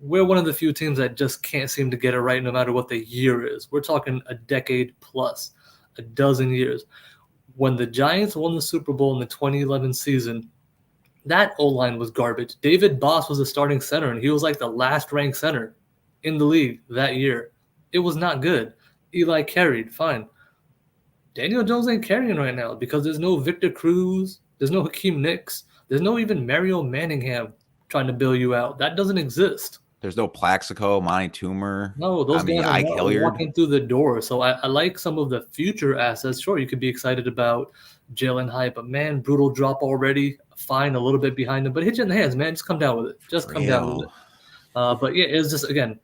S3: We're one of the few teams that just can't seem to get it right no matter what the year is. We're talking a decade plus, a dozen years. When the Giants won the Super Bowl in the 2011 season, that O-line was garbage. David Boss was a starting center, and he was like the last-ranked center in the league that year. It was not good. Eli carried, fine. Daniel Jones ain't carrying right now because there's no Victor Cruz, there's no Hakeem Nicks, there's no even Mario Manningham trying to bail you out. That doesn't exist.
S2: There's no Plaxico, Monty Toomer.
S3: No, those guys are
S2: Ike
S3: not
S2: Hilliard.
S3: walking through the door. So I like some of the future assets. Sure, you could be excited about Jalen Hyatt, but man, brutal drop already. Fine, a little bit behind him, but hit you in the hands, man. Just come down with it. Just come down with it. But yeah, it's just, again,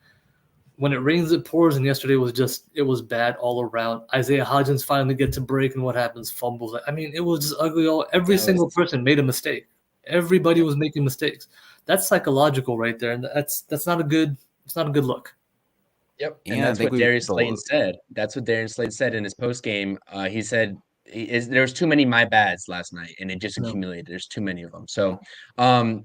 S3: when it rains, it pours, and yesterday it was bad all around. Isaiah Hodgins finally gets a break, and what happens? Fumbles. I mean, it was just ugly. Every single person made a mistake. Everybody was making mistakes. That's psychological right there, and that's not a good. It's not a good look.
S1: Yep, and that's what Darius Slayton said. That's what Darius Slayton said in his post game. He said there's too many my bads last night, and it just accumulated. There's too many of them. So,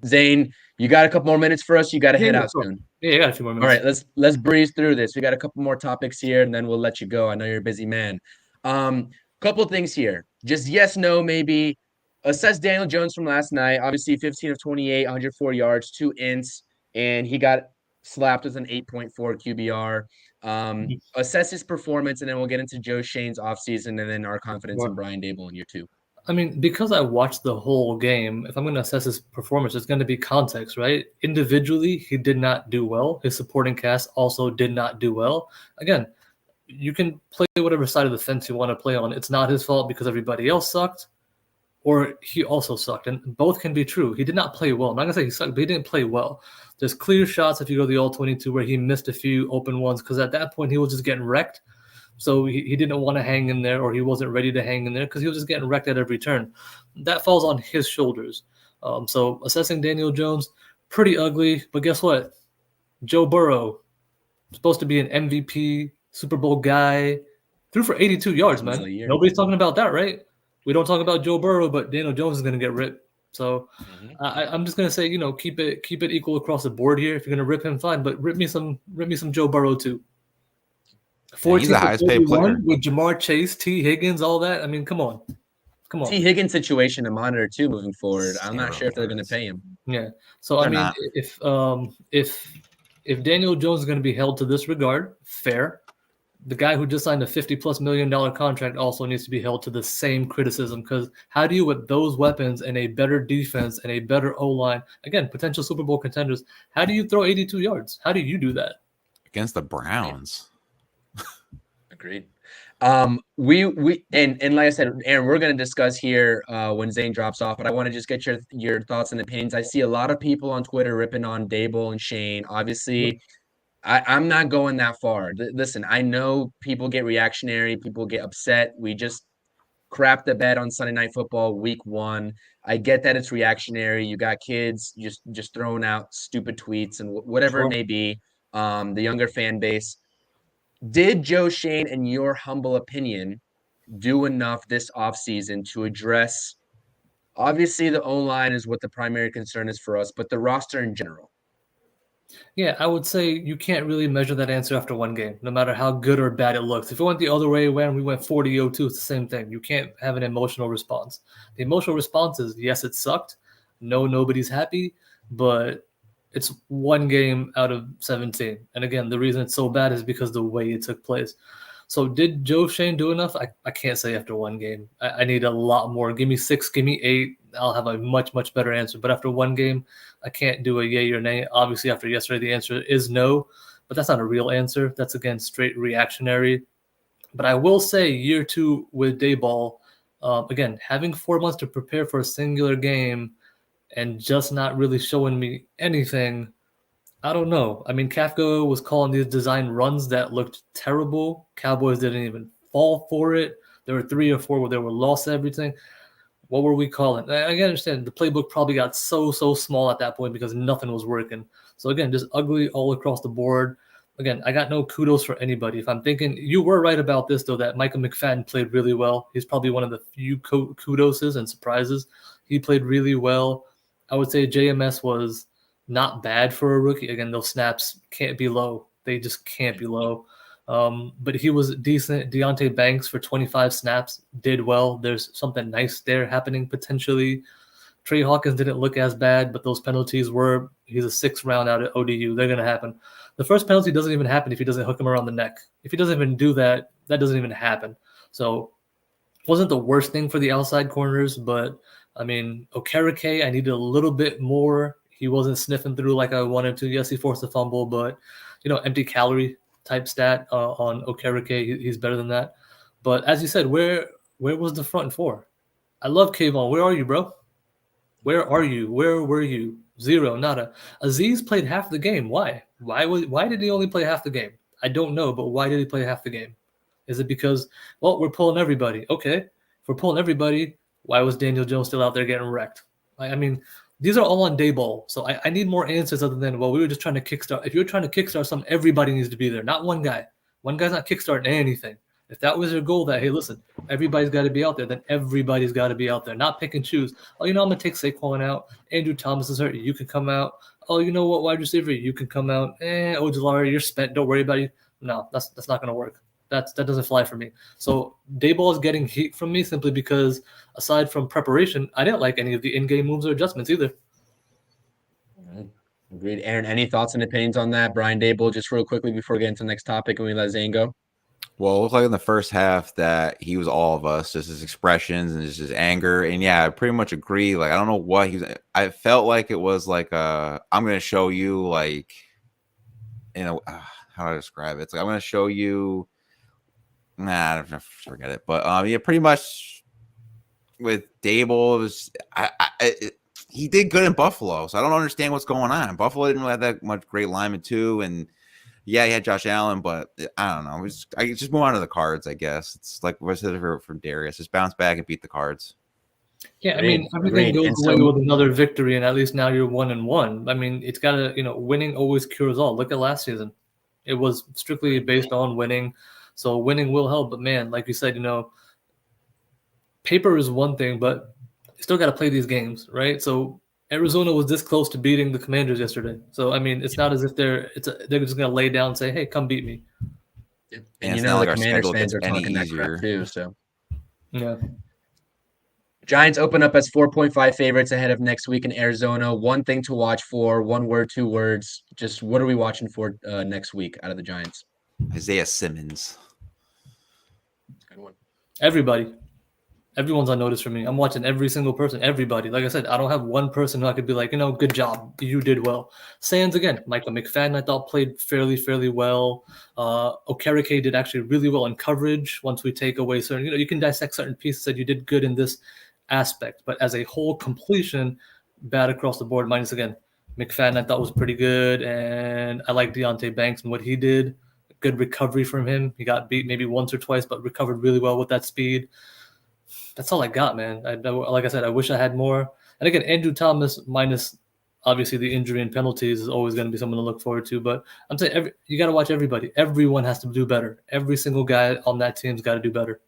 S1: Zane, you got a couple more minutes for us? You got to head out soon.
S3: Yeah, I got a few more minutes.
S1: All right, let's breeze through this. We got a couple more topics here, and then we'll let you go. I know you're a busy man. Couple things here. Just yes, no, maybe. Assess Daniel Jones from last night. Obviously, 15 of 28, 104 yards, 2 ints, and he got slapped with an 8.4 QBR. Assess his performance, and then we'll get into Joe Shane's offseason and then our confidence in Brian Daboll in year 2.
S3: I mean, because I watched the whole game, if I'm going to assess his performance, it's going to be context, right? Individually, he did not do well. His supporting cast also did not do well. Again, you can play whatever side of the fence you want to play on. It's not his fault because everybody else sucked, or he also sucked. And both can be true. He did not play well. I'm not going to say he sucked, but he didn't play well. There's clear shots if you go to the All-22 where he missed a few open ones because at that point he was just getting wrecked. So he didn't want to hang in there, or he wasn't ready to hang in there because he was just getting wrecked at every turn. That falls on his shoulders. So assessing Daniel Jones, pretty ugly. But guess what? Joe Burrow, supposed to be an MVP, Super Bowl guy, threw for 82 yards, man. Nobody's talking about that, right? We don't talk about Joe Burrow, but Daniel Jones is going to get ripped. So I'm just going to say, keep it equal across the board here. If you're going to rip him, fine, but rip me some Joe Burrow too. 14
S2: he's the highest paid player
S3: with Jamar Chase, T. Higgins, all that. I mean, come on.
S1: T. Higgins situation to monitor too moving forward. I'm not sure if they're going to pay him.
S3: Yeah. So I mean, if Daniel Jones is going to be held to this regard, fair. The guy who just signed a $50+ million contract also needs to be held to the same criticism, because how do you, with those weapons and a better defense and a better O-line, again, potential Super Bowl contenders, how do you throw 82 yards? How do you do that?
S2: Against the Browns.
S1: Agreed. We like I said, Aaron, we're going to discuss here when Zane drops off, but I want to just get your thoughts and opinions. I see a lot of people on Twitter ripping on Daboll and Shane. Obviously, I'm not going that far. Listen, I know people get reactionary, people get upset. We just crapped the bed on Sunday Night Football week 1. I get that it's reactionary. You got kids just throwing out stupid tweets and whatever it may be. The younger fan base. Did Joe Shane, in your humble opinion, do enough this offseason to address, obviously the O-line is what the primary concern is for us, but the roster in general?
S3: Yeah, I would say you can't really measure that answer after one game, no matter how good or bad it looks. If it went the other way, when we went 40-0-2, it's the same thing. You can't have an emotional response. The emotional response is, yes, it sucked. No, nobody's happy. but it's one game out of 17. And again, the reason it's so bad is because the way it took place. So did Joe Shane do enough? I can't say after one game. I need a lot more. Give me 6, give me 8. I'll have a much, much better answer. But after one game, I can't do a yay or nay. Obviously, after yesterday, the answer is no. But that's not a real answer. That's, again, straight reactionary. But I will say year 2 with Dayball, again, having 4 months to prepare for a singular game and just not really showing me anything, I don't know. I mean, Kafka was calling these design runs that looked terrible. Cowboys didn't even fall for it. There were 3 or 4 where they were lost everything. What were we calling? I can understand the playbook probably got so small at that point because nothing was working. So again, just ugly all across the board. Again, I got no kudos for anybody. If I'm thinking, you were right about this though, that Michael McFadden played really well. He's probably one of the few kudoses and surprises. He played really well. I would say JMS was not bad for a rookie. Again, those snaps can't be low. They just can't be low. But he was decent. Deonte Banks for 25 snaps did well. There's something nice there happening potentially. Trey Hawkins didn't look as bad, but those penalties were, he's a 6th round out at ODU. They're going to happen. The first penalty doesn't even happen if he doesn't hook him around the neck. If he doesn't even do that, that doesn't even happen. So it wasn't the worst thing for the outside corners, but I mean, Okereke, I needed a little bit more. He wasn't sniffing through like I wanted to. Yes, he forced a fumble, but, empty calorie type stat on Okereke. He's better than that. But as you said, where was the front 4? I love Kayvon. Where are you, bro? Where are you? Where were you? 0, nada. Aziz played half the game. Why? Why did he only play half the game? I don't know, but why did he play half the game? Is it because, well, we're pulling everybody? Okay, if we're pulling everybody, why was Daniel Jones still out there getting wrecked? I mean, these are all on Dayball, so I need more answers other than, well, we were just trying to kickstart. If you're trying to kickstart something, everybody needs to be there, not one guy. One guy's not kickstarting anything. If that was your goal, that, hey, listen, everybody's got to be out there, then everybody's got to be out there, not pick and choose. Oh, I'm going to take Saquon out. Andrew Thomas is hurt. You can come out. Oh, you know what, wide receiver, you can come out. Ojulari, you're spent. Don't worry about you. No, that's not going to work. That doesn't fly for me. So Dayball is getting heat from me simply because, aside from preparation, I didn't like any of the in-game moves or adjustments either.
S1: Agreed. Aaron, any thoughts and opinions on that? Brian Daboll, just real quickly before we get into the next topic and we let Zane go.
S2: Well, it looked like in the first half that he was all of us, just his expressions and just his anger. And yeah, I pretty much agree. Like, I don't know what he was. I felt like it was like, I'm going to show you, like, how do I describe it? It's like, I'm going to show you. Nah, I don't know, forget it. But yeah, pretty much with Daboll, it was, he did good in Buffalo. So I don't understand what's going on. Buffalo didn't really have that much great linemen too. And yeah, he had Josh Allen, but I don't know. I just move on to the Cards, I guess. It's like what I said from Darius. Just bounce back and beat the Cards.
S3: Yeah, I mean, everything goes away with another victory, and at least now you're 1-1. I mean, it's got to, winning always cures all. Look at last season. It was strictly based on winning. So winning will help. But, man, like you said, paper is one thing, but you still got to play these games, right? So Arizona was this close to beating the Commanders yesterday. So, I mean, it's not as if they're just going to lay down and say, hey, come beat me.
S1: And the Commanders fans are talking that crap too. So,
S3: yeah.
S1: Giants open up as 4.5 favorites ahead of next week in Arizona. One thing to watch for, 1 word, 2 words. Just what are we watching for next week out of the Giants?
S2: Isaiah Simmons.
S1: Good one.
S3: Everyone's on notice for me. I'm watching every single person, everybody. Like I said, I don't have one person who I could be like, good job. You did well. Sands, again, Michael McFadden, I thought played fairly well. Okereke did actually really well in coverage once we take away certain, you can dissect certain pieces that you did good in this aspect. But as a whole completion, bad across the board. Minus, again, McFadden I thought was pretty good. And I like Deonte Banks and what he did. Good recovery from him. He got beat maybe once or twice, but recovered really well with that speed. That's all I got, man. Like I said, I wish I had more. And again, Andrew Thomas, minus obviously the injury and penalties, is always going to be someone to look forward to. But I'm saying you got to watch everybody. Everyone has to do better. Every single guy on that team's got to do better.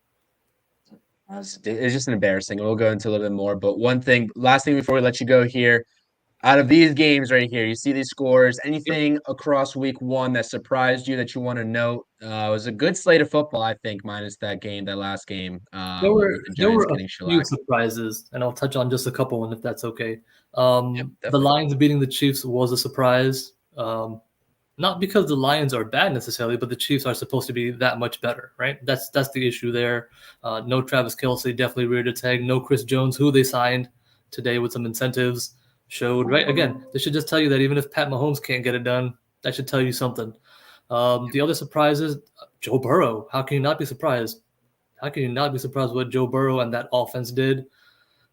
S1: It's just embarrassing. We'll go into a little bit more. But last thing before we let you go here, out of these games right here, you see these scores. Anything across week one that surprised you that you want to note? It was a good slate of football, I think, minus that last game, with the
S3: There
S1: Giants
S3: were a
S1: getting
S3: few
S1: shellacked.
S3: surprises, and I'll touch on just a couple, and if that's okay.
S1: Yep,
S3: The
S1: definitely.
S3: Lions beating the Chiefs was a surprise. Not because the Lions are bad necessarily, but the Chiefs are supposed to be that much better, right? That's the issue there. No Travis Kelce, definitely reared its head. No Chris Jones, who they signed today with some incentives, showed, right? Again, this should just tell you that even if Pat Mahomes can't get it done, that should tell you something. The other surprises, Joe Burrow. How can you not be surprised? How can you not be surprised what Joe Burrow and that offense did?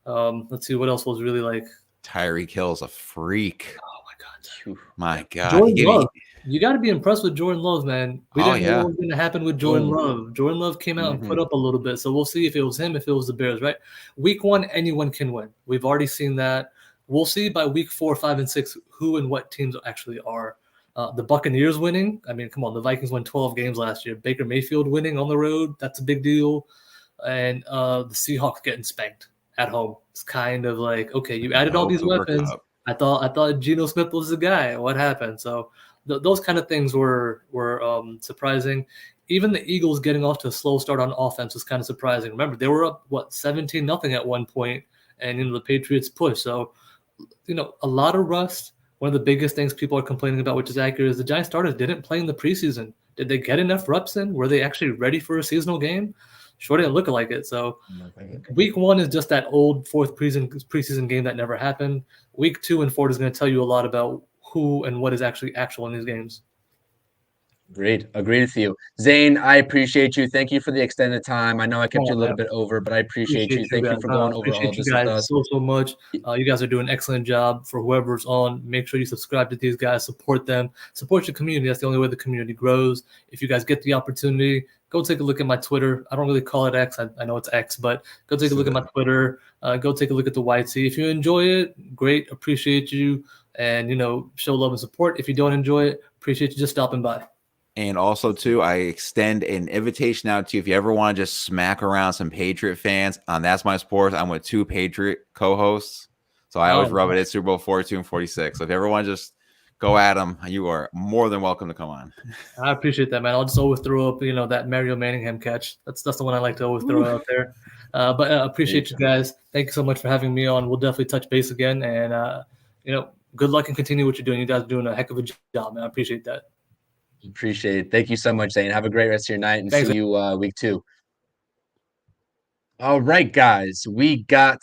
S3: Let's see what else was really like.
S2: Tyreek Hill's a freak.
S3: Oh my God.
S1: Phew.
S2: My God.
S3: Jordan Love. You got to be impressed with Jordan Love, man. We
S2: Oh,
S3: didn't know
S2: yeah.
S3: what was going to happen with Jordan
S1: Boom.
S3: Love. Jordan Love came out and put
S1: Mhm.
S3: up a little bit. So we'll see if it was him, if it was the Bears, right? Week one, anyone can win. We've already seen that. We'll see by week 4, 5, and 6 who and what teams actually are. The Buccaneers winning. I mean, come on. The Vikings won 12 games last year. Baker Mayfield winning on the road. That's a big deal. And the Seahawks getting spanked at home. It's kind of like, okay, you added all
S2: No
S3: these
S2: Cooper
S3: weapons.
S2: Kupp.
S3: I thought Geno Smith was the guy. What happened? So those kind of things were surprising. Even the Eagles getting off to a slow start on offense was kind of surprising. Remember, they were up 17-0 at one point, and the Patriots pushed. So a lot of rust. One of the biggest things people are complaining about, which is accurate, is the Giants starters didn't play in the preseason. Did they get enough reps in? Were they actually ready for a seasonal game? Sure didn't look like it. So week one is just that old fourth preseason game that never happened. Week 2 and 4 is going to tell you a lot about who and what is actually actual in these games.
S1: Agreed with you. Zane, I appreciate you. Thank you for the extended time. I know I kept you a little bit over, but I appreciate you. Thank you
S3: Guys.
S1: for going over all
S3: Appreciate
S1: of
S3: you
S1: this with
S3: guys
S1: us.
S3: so much. You guys are doing an excellent job. For whoever's on, make sure you subscribe to these guys, support them, support your community. That's the only way the community grows. If you guys get the opportunity, go take a look at my Twitter. I don't really call it X. I know it's X, but go take a look at my Twitter. Go take a look at the YT. If you enjoy it, great. Appreciate you. And, show love and support. If you don't enjoy it, appreciate you just stopping by.
S2: And also, too, I extend an invitation out to you if you ever want to just smack around some Patriot fans on That's My Sports. I'm with 2 Patriot co-hosts, so I always rub it at Super Bowl 42 and 46. So if you ever want to just go at them, you are more than welcome to come on.
S3: I appreciate that, man. I'll just always throw up, that Mario Manningham catch. That's the one I like to always throw out there. But appreciate you guys. Thank you so much for having me on. We'll definitely touch base again. And, good luck and continue what you're doing. You guys are doing a heck of a job, man. I appreciate that.
S1: Appreciate it. Thank you so much, Zane. Have a great rest of your night, and see you week 2. All right, guys. We got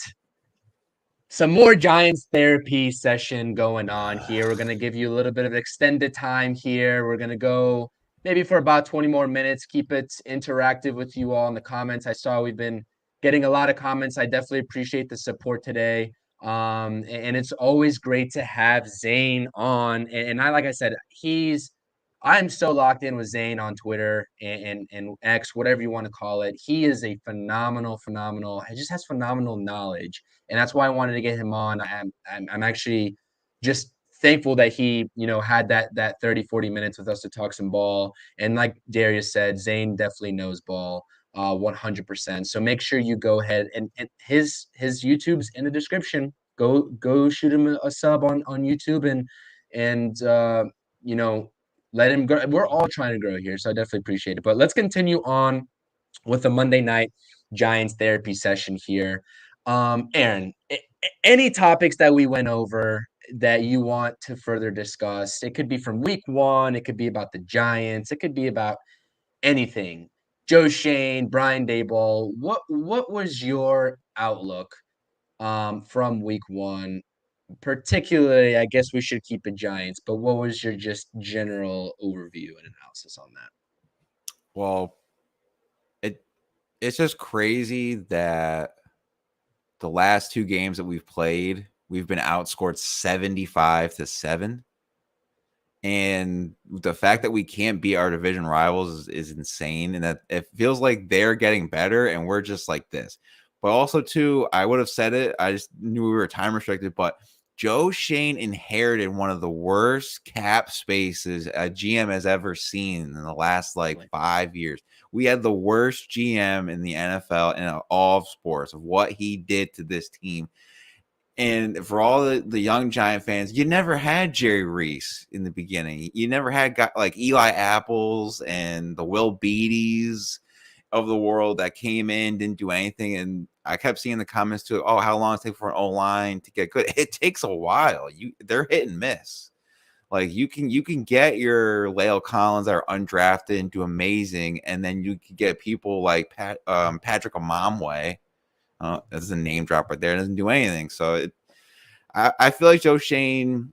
S1: some more Giants therapy session going on here. We're going to give you a little bit of extended time here. We're going to go maybe for about 20 more minutes, keep it interactive with you all in the comments. I saw we've been getting a lot of comments. I definitely appreciate the support today. And it's always great to have Zane on. And like I said, I'm so locked in with Zane on Twitter and X, whatever you want to call it. He is a phenomenal, he just has phenomenal knowledge. And that's why I wanted to get him on. I'm actually just thankful that he, had that 30, 40 minutes with us to talk some ball. And like Darius said, Zane definitely knows ball 100%. So make sure you go ahead and his YouTube's in the description. Go shoot him a sub on YouTube and let him grow. We're all trying to grow here, so I definitely appreciate it. But let's continue on with the Monday night Giants therapy session here. Aaron, any topics that we went over that you want to further discuss? It could be from week 1. It could be about the Giants. It could be about anything. Joe Schoen, Brian Daboll. What was your outlook from week 1? Particularly, I guess we should keep the Giants, but what was your just general overview and analysis on that?
S2: Well, it's just crazy that the last 2 games that we've played, we've been outscored 75-7. And the fact that we can't beat our division rivals is insane. And that it feels like they're getting better and we're just like this. But also, too, I would have said it. I just knew we were time restricted. But Joe Schoen inherited one of the worst cap spaces a GM has ever seen in the last 5 years. We had the worst GM in the NFL and all of sports of what he did to this team. And for all the young Giant fans, you never had Jerry Reese in the beginning. You never had like Eli Apples and the Will Beatties of the world that came in, didn't do anything. And I kept seeing the comments too, oh, how long does it take for an O-line to get good? It takes a while. They're hit and miss. Like you can get your La'el Collins that are undrafted and do amazing, and then you can get people like Patrick Omamwe. That's a name drop right there. It doesn't do anything. So I feel like Joe Schoen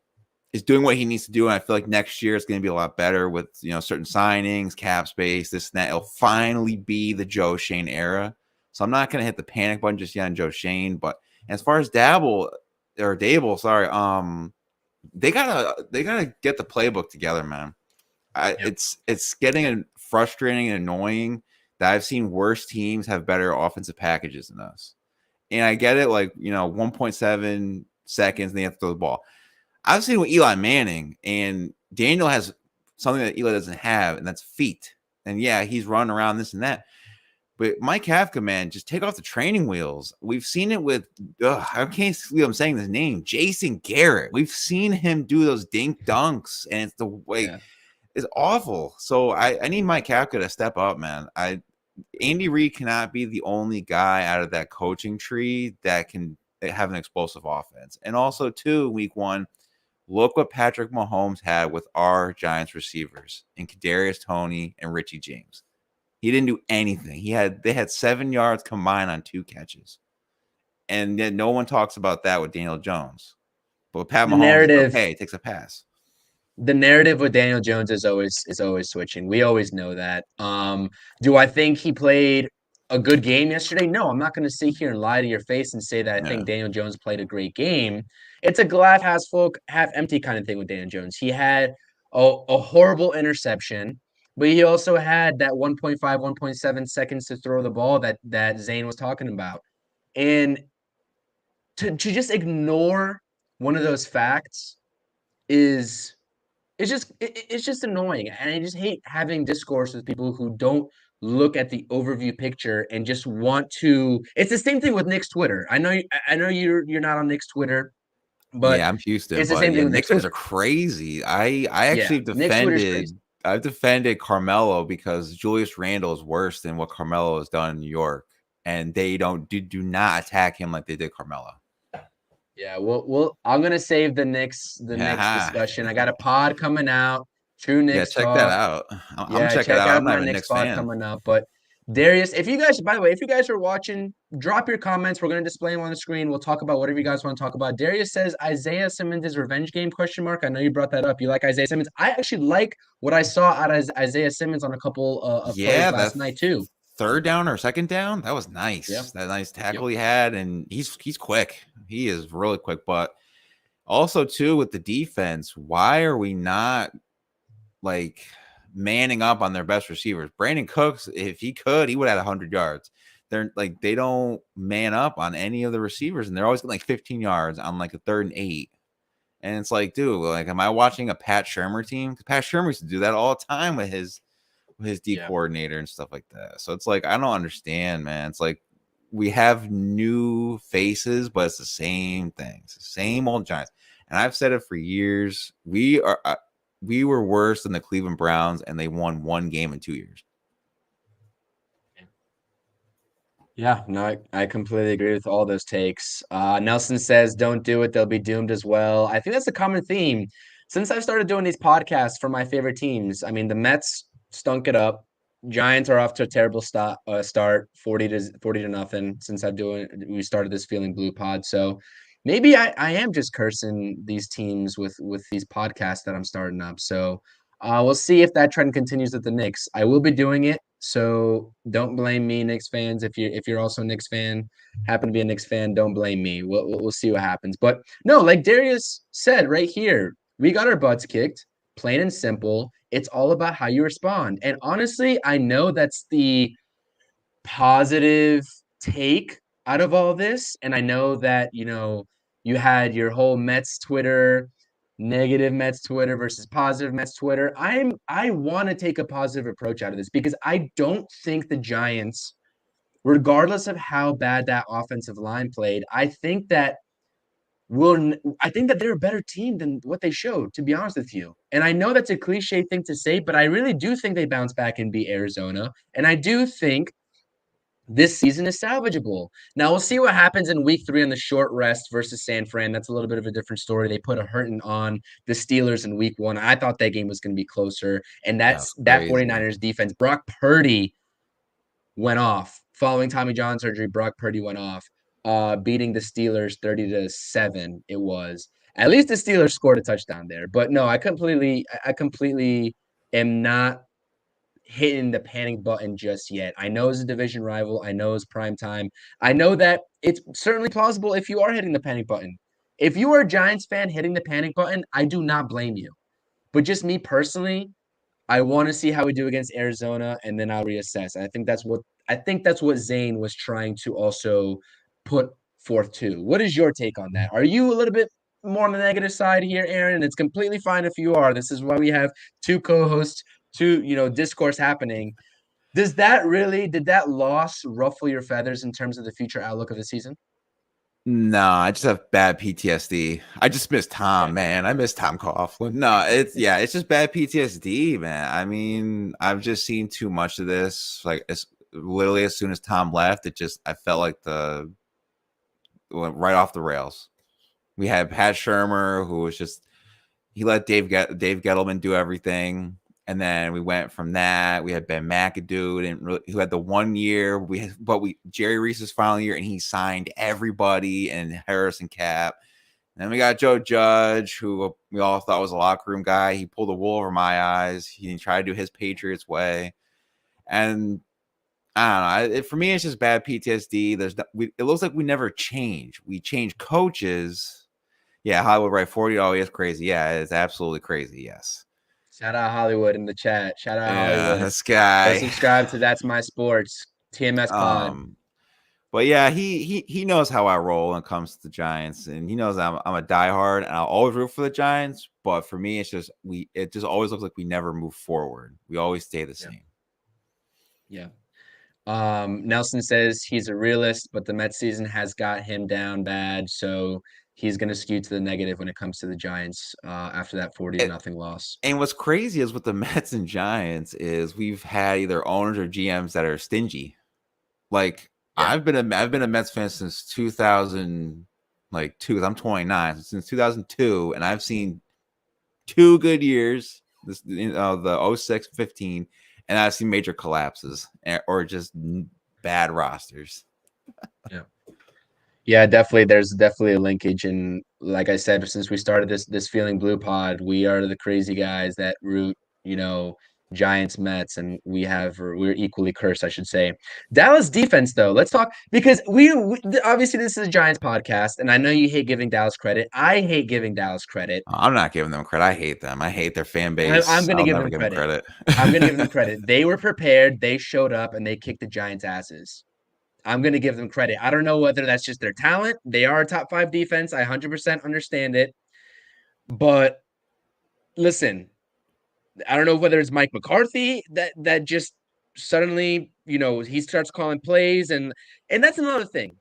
S2: is doing what he needs to do, and I feel like next year it's going to be a lot better with certain signings, cap space, this and that. It'll finally be the Joe Schoen era. So I'm not going to hit the panic button just yet on Joe Schoen. But as far as Daboll, they gotta get the playbook together, man. It's getting frustrating and annoying that I've seen worse teams have better offensive packages than us. And I get it, like 1.7 seconds, and they have to throw the ball. I've seen with Eli Manning, and Daniel has something that Eli doesn't have, and that's feet. And yeah, he's running around this and that. But Mike Kafka, man, just take off the training wheels. We've seen it with, I can't believe I'm saying this name, Jason Garrett. We've seen him do those dink dunks, and it's the way it's awful. So I need Mike Kafka to step up, man. Andy Reid cannot be the only guy out of that coaching tree that can have an explosive offense. And also, too, week one, look what Patrick Mahomes had with our Giants receivers in Kadarius Toney and Richie James. He didn't do anything. They had 7 yards combined on 2 catches. And yet no one talks about that with Daniel Jones. But with Pat Mahomes, okay, it takes a pass.
S1: The narrative with Daniel Jones is always switching. We always know that. Do I think he played a good game yesterday? No, I'm not going to sit here and lie to your face and say that I think Daniel Jones played a great game. It's a glass half full, half empty kind of thing with Daniel Jones. He had a horrible interception, but he also had that 1.5, 1.7 seconds to throw the ball that Zane was talking about. And to just ignore one of those facts is it's just annoying. And I just hate having discourse with people who don't look at the overview picture and just want to. It's the same thing with Nick's Twitter. I know you're not on Nick's Twitter, but
S2: I'm Houston.
S1: It's the same thing with
S2: Nick's Twitter. Are crazy. I actually I've defended Carmelo because Julius Randle is worse than what Carmelo has done in New York, and they do not attack him like they did Carmelo.
S1: Yeah, well, I'm gonna save the Knicks discussion. I got a pod coming out. True Knicks.
S2: Yeah, check that out. I'm check it out. I'm not a Knicks fan.
S1: Coming up, but Darius, if you guys are watching, drop your comments. We're gonna display them on the screen. We'll talk about whatever you guys want to talk about. Darius says Isaiah Simmons' revenge game ? I know you brought that up. You like Isaiah Simmons? I actually like what I saw out of Isaiah Simmons on a couple of plays last night too.
S2: Third down or second down, that was nice. Yep. That nice tackle he had, and he's quick. He is really quick. But also too with the defense, why are we not like manning up on their best receivers? Brandon Cooks, if he could, he would have 100 yards. They don't man up on any of the receivers, and they're always getting like 15 yards on like a 3rd and 8. And it's like, dude, like, am I watching a Pat Shurmur team? Because Pat Shurmur used to do that all the time with his D coordinator and stuff like that. So it's like, I don't understand, man. It's like we have new faces, but it's the same thing. It's the same old Giants. And I've said it for years. We were worse than the Cleveland Browns, and they won 1 game in 2 years.
S1: Yeah, no, I completely agree with all those takes. Nelson says, don't do it. They'll be doomed as well. I think that's a common theme. Since I started doing these podcasts for my favorite teams, I mean, the Mets stunk it up. Giants are off to a terrible start, 40 to nothing since we started this Feeling Blue pod. So maybe I am just cursing these teams with these podcasts that I'm starting up. So we'll see if that trend continues with the Knicks. I will be doing it. So don't blame me, Knicks fans. If you're also a Knicks fan, happen to be a Knicks fan, don't blame me. We'll see what happens. But no, like Darius said right here, we got our butts kicked, plain and simple. It's all about how you respond. And honestly, I know that's the positive take out of all this. And I know that, you had your whole Mets Twitter, negative Mets Twitter versus positive Mets Twitter. I want to take a positive approach out of this because I don't think the Giants, regardless of how bad that offensive line played, I think that I think that they're a better team than what they showed, to be honest with you. And I know that's a cliche thing to say, but I really do think they bounce back and beat Arizona. And I do think this season is salvageable. Now we'll see what happens in week 3 on the short rest versus San Fran. That's a little bit of a different story. They put a hurting on the Steelers in week 1. I thought that game was going to be closer. And that
S2: crazy.
S1: 49ers defense, Brock Purdy went off. Following Tommy John surgery, Brock Purdy went off, beating the Steelers 30-7. It was. At least the Steelers scored a touchdown there. But no, I completely am not hitting the panic button just yet. I know it's a division rival. I know it's prime time. I know that it's certainly plausible if you are hitting the panic button. If you are a Giants fan hitting the panic button, I do not blame you. But just me personally, I want to see how we do against Arizona, and then I'll reassess. I think that's what Zane was trying to also put forth too. What is your take on that? Are you a little bit more on the negative side here, Aaron? And it's completely fine if you are. This is why we have two co-hosts, discourse happening. Did that loss ruffle your feathers in terms of the future outlook of the season?
S2: No, I just have bad PTSD. I just miss Tom, man. I miss Tom Coughlin. No, it's just bad PTSD, man. I mean, I've just seen too much of this. Like, literally as soon as Tom left, I felt like it went right off the rails. We had Pat Shurmur, who was he let Dave Gettleman do everything. And then we went from that. We had Ben McAdoo, who had the 1 year. Jerry Reese's final year, and he signed everybody and Harrison Cap. And then we got Joe Judge, who we all thought was a locker room guy. He pulled the wool over my eyes. He tried to do his Patriots way, and I don't know. For me, it's just bad PTSD. It looks like we never change. We change coaches. Yeah, Hollywood, right? 40. Oh, it's crazy. Yeah, it's absolutely crazy. Yes.
S1: Shout out Hollywood in the chat. Shout out Hollywood.
S2: This guy.
S1: Go subscribe to That's My Sports, TMS Pod.
S2: But yeah, he knows how I roll when it comes to the Giants, and he knows I'm a diehard, and I'll always root for the Giants. But for me, it just always looks like we never move forward. We always stay the same.
S1: Yeah. Nelson says he's a realist, but the Mets season has got him down bad, so he's going to skew to the negative when it comes to the Giants after that 40-0 loss.
S2: And what's crazy is with the Mets and Giants is we've had either owners or GMs that are stingy. Like, yeah. I've been a Mets fan since 2002. I'm 29, since 2002, and I've seen 2 good years. The 06-15, and I've seen major collapses or just bad rosters.
S1: Yeah. Yeah, definitely. There's definitely a linkage. And like I said, since we started this Feeling Blue pod, we are the crazy guys that root, Giants, Mets, and we're equally cursed, I should say. Dallas defense, though, let's talk, because we obviously this is a Giants podcast, and I know you hate giving Dallas credit. I hate giving Dallas credit.
S2: I'm not giving them credit. I hate them. I hate their fan base.
S1: I'm going to give them credit. I'm going to give them credit. They were prepared. They showed up, and they kicked the Giants' asses. I'm going to give them credit. I don't know whether that's just their talent. They are a top 5 defense. I 100% understand it. But listen, I don't know whether it's Mike McCarthy that just suddenly, he starts calling plays. And that's another thing.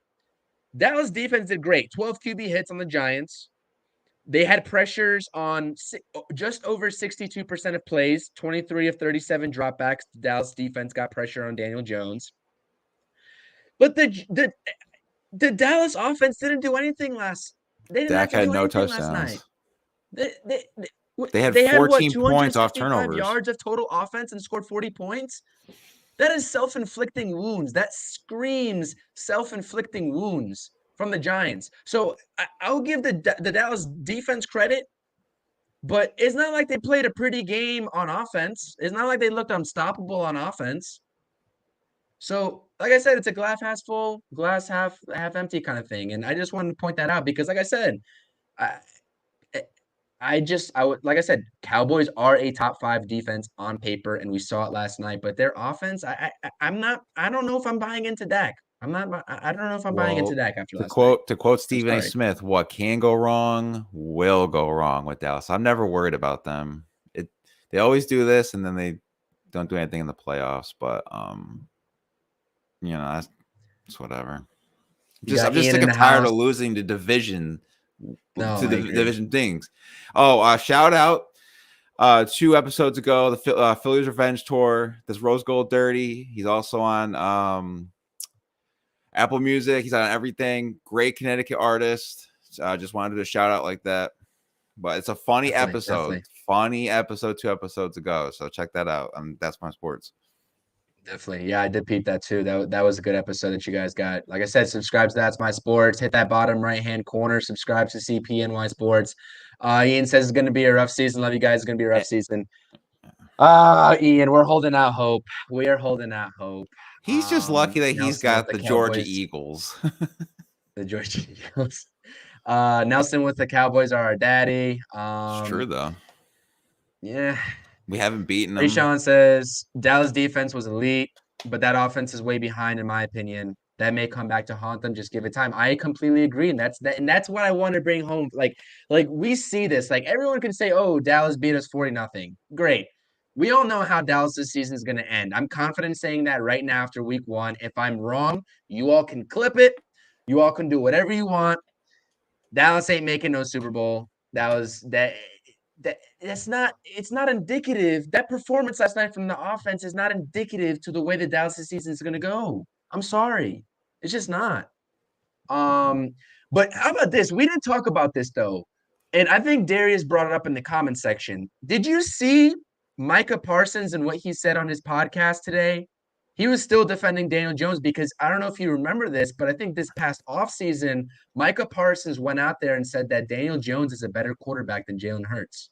S1: Dallas defense did great. 12 QB hits on the Giants. They had pressures on just over 62% of plays, 23 of 37 dropbacks. The Dallas defense got pressure on Daniel Jones. But the Dallas offense didn't do anything last. They didn't
S2: had no touchdowns. They had 14 points off turnovers.
S1: Yards of total offense and scored 40 points. That is self-inflicting wounds. That screams self-inflicting wounds from the Giants. So I'll give the Dallas defense credit, but it's not like they played a pretty game on offense. It's not like they looked unstoppable on offense. So, like I said, it's a glass half full, glass half empty kind of thing. And I just wanted to point that out because, like I said, Cowboys are a top 5 defense on paper, and we saw it last night. But their offense, I don't know if I'm buying into Dak. I don't know if I'm buying into Dak after last night.
S2: To quote Stephen A. Smith, what can go wrong will go wrong with Dallas. I'm never worried about them. They always do this, and then they don't do anything in the playoffs. But that's whatever. I'm just sick and tired of losing the division
S1: No,
S2: to
S1: I
S2: the
S1: agree.
S2: division things. Oh, shout out 2 episodes ago, the Phillies Revenge Tour. This Rose Gold Dirty. He's also on Apple Music. He's on everything. Great Connecticut artist. Just wanted to shout out like that. But it's a funny episode.
S1: Definitely.
S2: Funny episode 2 episodes ago. So check that out. That's my sports.
S1: Definitely. Yeah, I did peep that too. That was a good episode that you guys got. Like I said, subscribe to That's My Sports. Hit that bottom right-hand corner. Subscribe to CPNY Sports. Ian says it's going to be a rough season. Love you guys. It's going to be a rough season. Ian, we're holding out hope. We are holding out hope.
S2: He's just lucky that he's
S1: Nelson
S2: got
S1: with
S2: the Georgia
S1: Cowboys.
S2: Eagles.
S1: The Georgia Eagles. Nelson with the Cowboys are our daddy.
S2: It's true, though.
S1: Yeah.
S2: We haven't beaten them.
S1: Rashawn says Dallas defense was elite, but that offense is way behind, in my opinion. That may come back to haunt them. Just give it time. I completely agree, and that's what I want to bring home. Like we see this. Like everyone can say, "Oh, Dallas beat us 40-0." Great. We all know how Dallas' season is going to end. I'm confident saying that right now after week 1. If I'm wrong, you all can clip it. You all can do whatever you want. Dallas ain't making no Super Bowl. That's not, it's not indicative. That performance last night from the offense is not indicative to the way the Dallas season is going to go. I'm sorry. It's just not. But how about this? We didn't talk about this though. And I think Darius brought it up in the comment section. Did you see Micah Parsons and what he said on his podcast today? He was still defending Daniel Jones because I don't know if you remember this, but I think this past offseason, Micah Parsons went out there and said that Daniel Jones is a better quarterback than Jalen Hurts.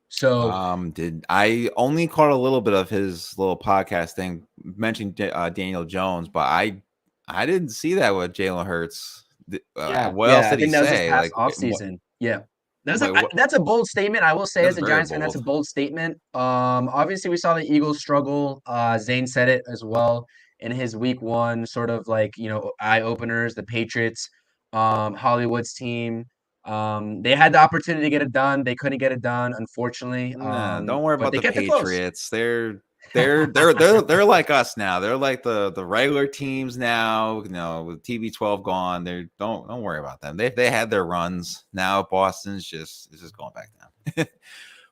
S1: So
S2: did I only caught a little bit of his little podcast thing mentioning Daniel Jones, but I didn't see that with Jalen Hurts. What else did he say?
S1: Like offseason. Yeah. That's a bold statement. I will say as a Giants fan, that's a bold statement. Obviously we saw the Eagles struggle. Zane said it as well in his week 1 sort of like, eye openers, the Patriots, Hollywood's team. They had the opportunity to get it done. They couldn't get it done, unfortunately.
S2: Don't worry about the Patriots. They're like us now. They're like the regular teams now. With TB12 gone, don't worry about them. They had their runs. Now Boston's just going back down.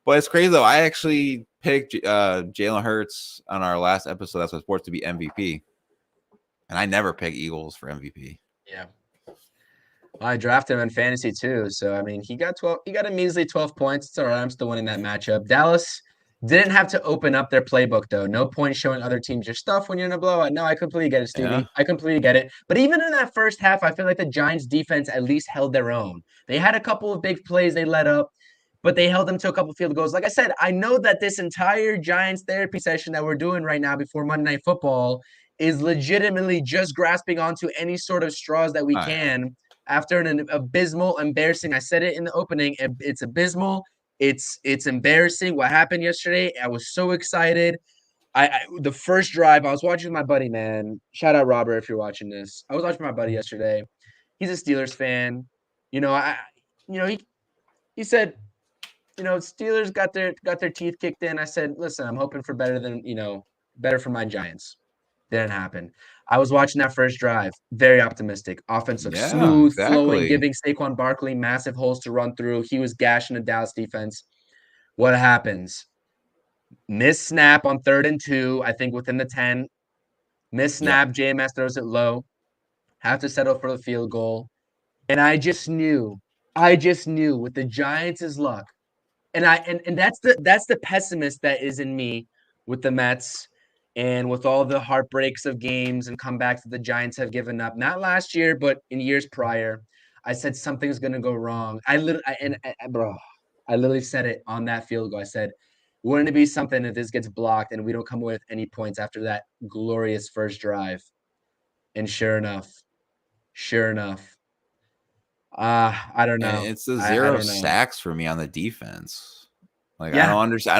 S2: But it's crazy though. I actually picked Jalen Hurts on our last episode. That's what sports to be MVP, and I never pick Eagles for MVP.
S1: Yeah. I drafted him in fantasy too. So, I mean, he got a measly 12 points. It's all right. I'm still winning that matchup. Dallas didn't have to open up their playbook, though. No point showing other teams your stuff when you're in a blowout. No, I completely get it, Stevie. Yeah. I completely get it. But even in that first half, I feel like the Giants defense at least held their own. They had a couple of big plays they let up, but they held them to a couple field goals. Like I said, I know that this entire Giants therapy session that we're doing right now before Monday Night Football is legitimately just grasping onto any sort of straws that we can. After an abysmal, embarrassing, I said it in the opening, it's abysmal. It's embarrassing what happened yesterday. I was so excited. The first drive, I was watching with my buddy, man. Shout out Robert if you're watching this. I was watching my buddy yesterday. He's a Steelers fan. He said, Steelers got their teeth kicked in. I said, listen, I'm hoping for better for my Giants. Didn't happen. I was watching that first drive. Very optimistic. Offensive, smooth, flowing, giving Saquon Barkley massive holes to run through. He was gashing the Dallas defense. What happens? Miss snap on 3rd and 2, I think within the 10. Miss snap, JMS throws it low. Have to settle for the field goal. And I just knew with the Giants' luck. And that's the pessimist that is in me with the Mets. And with all the heartbreaks of games and comebacks that the Giants have given up, not last year, but in years prior, I said something's going to go wrong. I literally said it on that field goal. I said, wouldn't it be something if this gets blocked and we don't come away with any points after that glorious first drive? And sure enough, I don't know.
S2: It's the 0 sacks for me on the defense. Like, I don't understand. I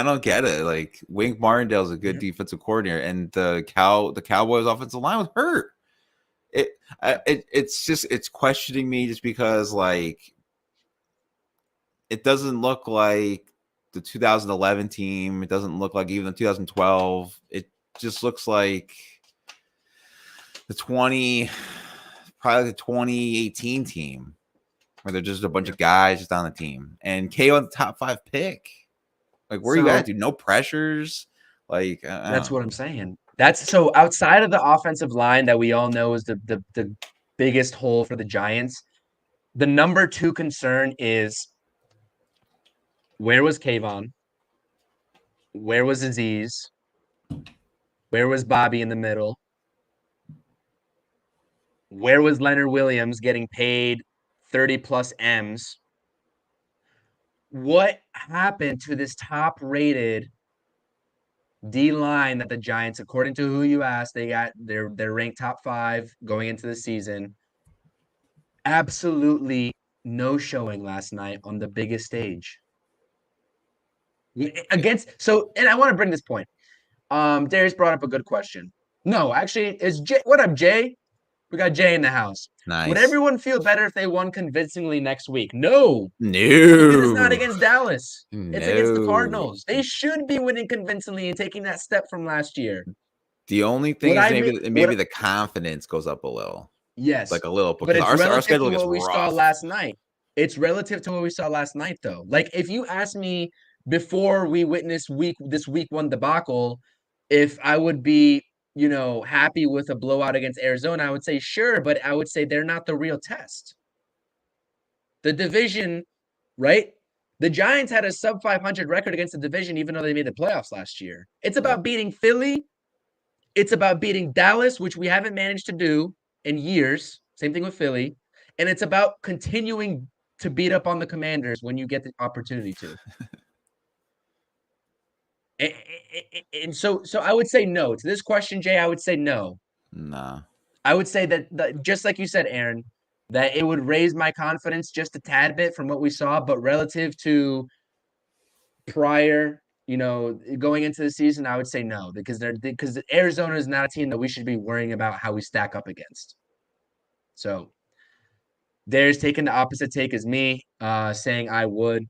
S2: don't get it. Like, Wink Martindale's a good defensive coordinator, and the Cowboys offensive line was hurt. It's questioning me just because, like, it doesn't look like the 2011 team. It doesn't look like even the 2012. It just looks like probably the 2018 team. where they're just a bunch of guys just on the team, and KO the top 5 pick. Like, where you at, dude? No pressures. Like,
S1: that's what I'm saying. That's so outside of the offensive line that we all know is the biggest hole for the Giants. The number 2 concern is where was Kayvon? Where was Azeez? Where was Bobby in the middle? Where was Leonard Williams getting paid 30 plus M's? What happened to this top rated D line that the Giants, according to who you asked, they're ranked top 5 going into the season? Absolutely no showing last night on the biggest stage. And I want to bring this point. Darius brought up a good question. No, actually, is Jay. What up, Jay? We got Jay in the house.
S2: Nice.
S1: Would everyone feel better if they won convincingly next week? No.
S2: No.
S1: It's not against Dallas.
S2: No.
S1: It's against the Cardinals. They should be winning convincingly and taking that step from last year.
S2: The only thing is maybe the confidence goes up a little.
S1: Yes.
S2: Like a little.
S1: But it's
S2: our schedule
S1: to
S2: gets
S1: what we
S2: rough.
S1: saw last night. It's relative to what we saw last night, though. Like, if you asked me before we witnessed this week 1 debacle, if I would be, happy with a blowout against Arizona, I would say sure, but I would say they're not the real test. The division, right? The Giants had a sub 500 record against the division, even though they made the playoffs last year. It's about beating Philly. It's about beating Dallas, which we haven't managed to do in years. Same thing with Philly. And it's about continuing to beat up on the Commanders when you get the opportunity to. And so I would say no. To this question, Jay, I would say no.
S2: Nah.
S1: I would say that just like you said, Aaron, that it would raise my confidence just a tad bit from what we saw, but relative to prior, going into the season, I would say no, because Arizona is not a team that we should be worrying about how we stack up against. So Darius taking the opposite take as me, saying I would.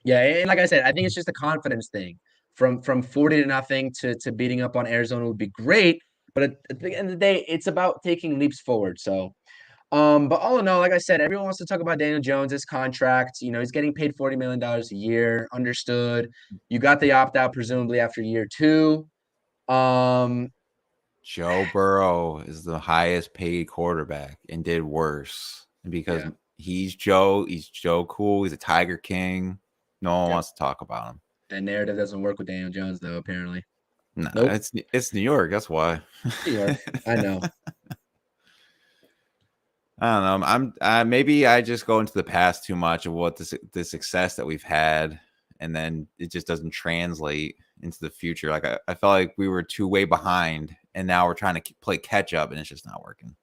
S1: Yeah, and like I said, I think it's just a confidence thing. From 40-0 to beating up on Arizona would be great, but at the end of the day, it's about taking leaps forward. So, but all in all, like I said, everyone wants to talk about Daniel Jones, his contract. He's getting paid $40 million a year. Understood. You got the opt out presumably after year 2.
S2: Joe Burrow is the highest paid quarterback and did worse. And because he's Joe Cool, he's a Tiger King. No one wants to talk about him.
S1: That narrative doesn't work with Daniel Jones, though, apparently.
S2: No, nope. It's New York. That's why.
S1: New York. I know.
S2: I don't know. Maybe I just go into the past too much of what the success that we've had, and then it just doesn't translate into the future. Like I felt like we were way behind, and now we're trying to play catch up, and it's just not working.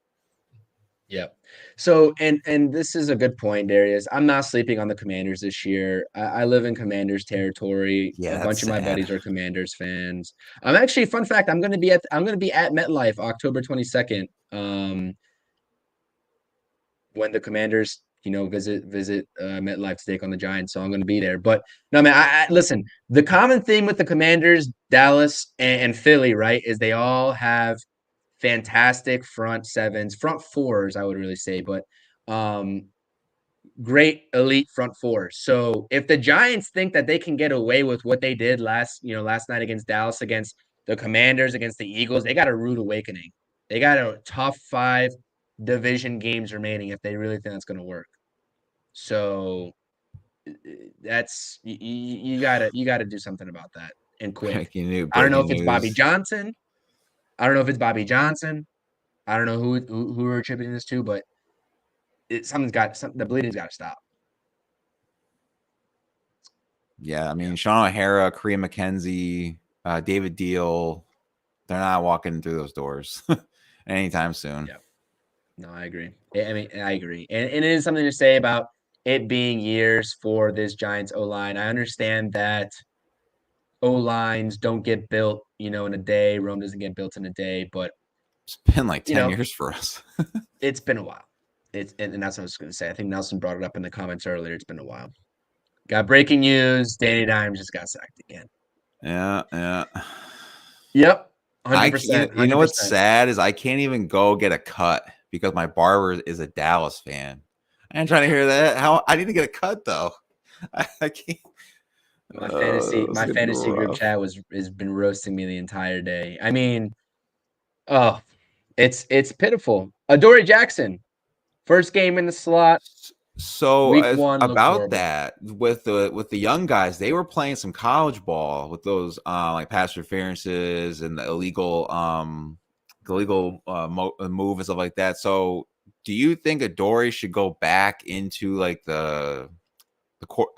S1: Yep. So, and this is a good point, Darius. I'm not sleeping on the Commanders this year. I live in Commanders territory.
S2: Yeah,
S1: a bunch of my buddies are Commanders fans. I'm actually, fun fact, I'm going to be at MetLife October 22nd. When the Commanders, visit MetLife to take on the Giants. So I'm going to be there. But no, man, I listen, the common theme with the Commanders, Dallas and Philly, right, is they all have fantastic front 7s, front 4s, I would really say, but great elite front 4s. So if the Giants think that they can get away with what they did last night against Dallas, against the Commanders, against the Eagles, they got a rude awakening. They got a top 5 division games remaining if they really think that's going to work. So that's you gotta do something about that and quick. I don't know if it's Bobby Johnson. I don't know who we're attributing this to, but the bleeding's got to stop.
S2: Yeah, I mean, Sean O'Hara, Kareem McKenzie, David Deal, they're not walking through those doors anytime soon.
S1: Yeah. No, I agree. I agree. And it is something to say about it being years for this Giants O-line. I understand that O-lines don't get built, in a day. Rome doesn't get built in a day, but
S2: it's been like 10 years for us.
S1: It's been a while. And that's what I was going to say. I think Nelson brought it up in the comments earlier. It's been a while. Got breaking news. Danny Dimes just got sacked again.
S2: Yeah.
S1: Yep. 100%.
S2: You know what's sad is I can't even go get a cut because my barber is a Dallas fan. I ain't trying to hear that. How I need to get a cut though. I can't.
S1: My
S2: It's gonna be
S1: fantasy group
S2: rough.
S1: chat has been roasting me the entire day. I mean, oh, it's pitiful. Adoree Jackson, first game in the slot,
S2: So
S1: week one looked
S2: about
S1: horrible.
S2: that with the young guys, they were playing some college ball with those like pass interferences and the illegal move and stuff like that. So do you think Adoree should go back into like the court?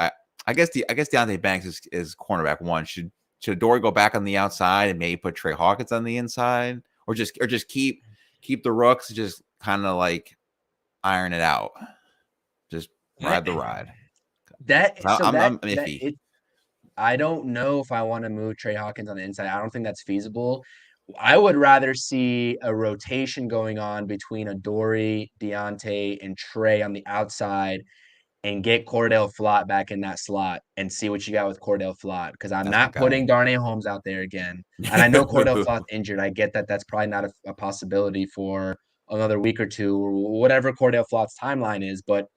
S2: I guess Deonte Banks is cornerback one. Should Adoree go back on the outside and maybe put Trey Hawkins on the inside, or just keep the rooks, just kind of like iron it out, just ride the ride. I'm iffy.
S1: I don't know if I want to move Trey Hawkins on the inside. I don't think that's feasible. I would rather see a rotation going on between Adoree, Deontay, and Trey on the outside, and get Cordell Flott back in that slot and see what you got with Cordell Flott. Because I'm
S2: That's
S1: not putting Darnay Holmes out there again. And I know Cordell Flott's injured. I get that that's probably not a possibility for another week or two, or whatever Cordell Flott's timeline is. But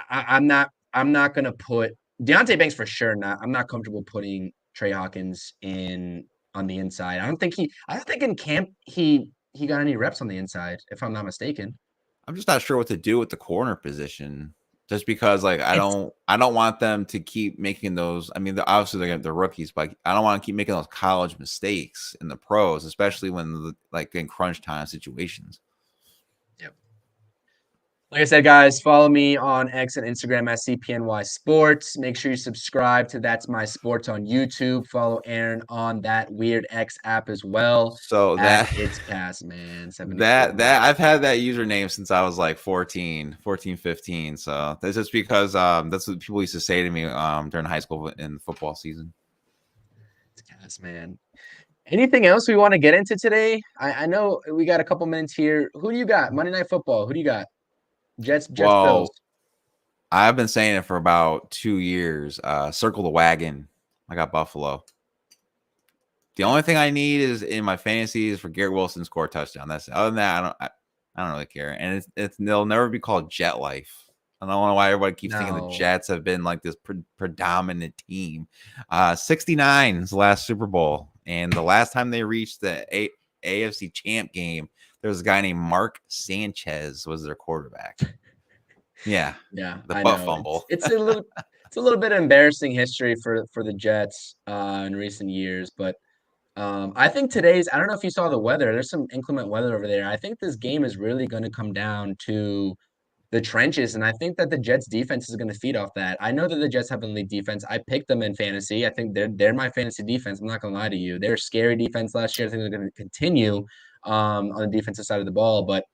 S1: I'm not gonna put Deonte Banks for sure. I'm not comfortable putting Trey Hawkins in on the inside. I don't think in camp he got any reps on the inside, if I'm not mistaken.
S2: I'm just not sure what to do with the corner position. Just because, like, I don't want them to keep making those. I mean, obviously they're rookies, but I don't want to keep making those college mistakes in the pros, especially when like in crunch time situations.
S1: Yep. Like I said, guys, follow me on X and Instagram at CPNY Sports. Make sure you subscribe to That's My Sports on YouTube. Follow Aaron on that weird X app as well.
S2: So
S1: it's past, man.
S2: That I've had that username since I was like 14, 15. So that's just because that's what people used to say to me during high school in football season.
S1: It's past, man. Anything else we want to get into today? I know we got a couple minutes here. Who do you got? Monday Night Football. Who do you got? Jets, Bills.
S2: I've been saying it for about 2 years. Circle the wagon. I got Buffalo. The only thing I need is in my fantasy is for Garrett Wilson to score a touchdown. That's it. Other than that, I don't really care. And they'll never be called Jet Life. I don't know why everybody keeps thinking the Jets have been like this predominant team. 69 is the last Super Bowl, and the last time they reached the AFC Champ game, there was a guy named Mark Sanchez was their quarterback. Yeah, the butt fumble.
S1: It's a little bit embarrassing history for the Jets in recent years, but I think I don't know if you saw the weather. There's some inclement weather over there. I think this game is really going to come down to the trenches, and I think that the Jets defense is going to feed off that. I know that the Jets have an elite defense. I picked them in fantasy. I think they're my fantasy defense. I'm not going to lie to you. They're a scary defense last year. I think they're going to continue on the defensive side of the ball, but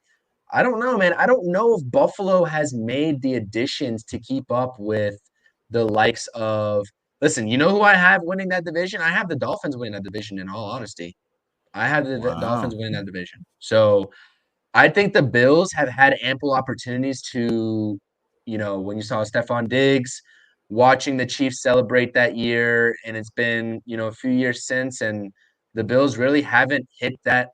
S1: I don't know, man. I don't know if Buffalo has made the additions to keep up with the likes of. Listen, you know who I have winning that division? I have the Dolphins winning that division, in all honesty. I have the Dolphins winning that division. So I think the Bills have had ample opportunities to, when you saw Stephon Diggs, watching the Chiefs celebrate that year, and it's been, a few years since, and the Bills really haven't hit that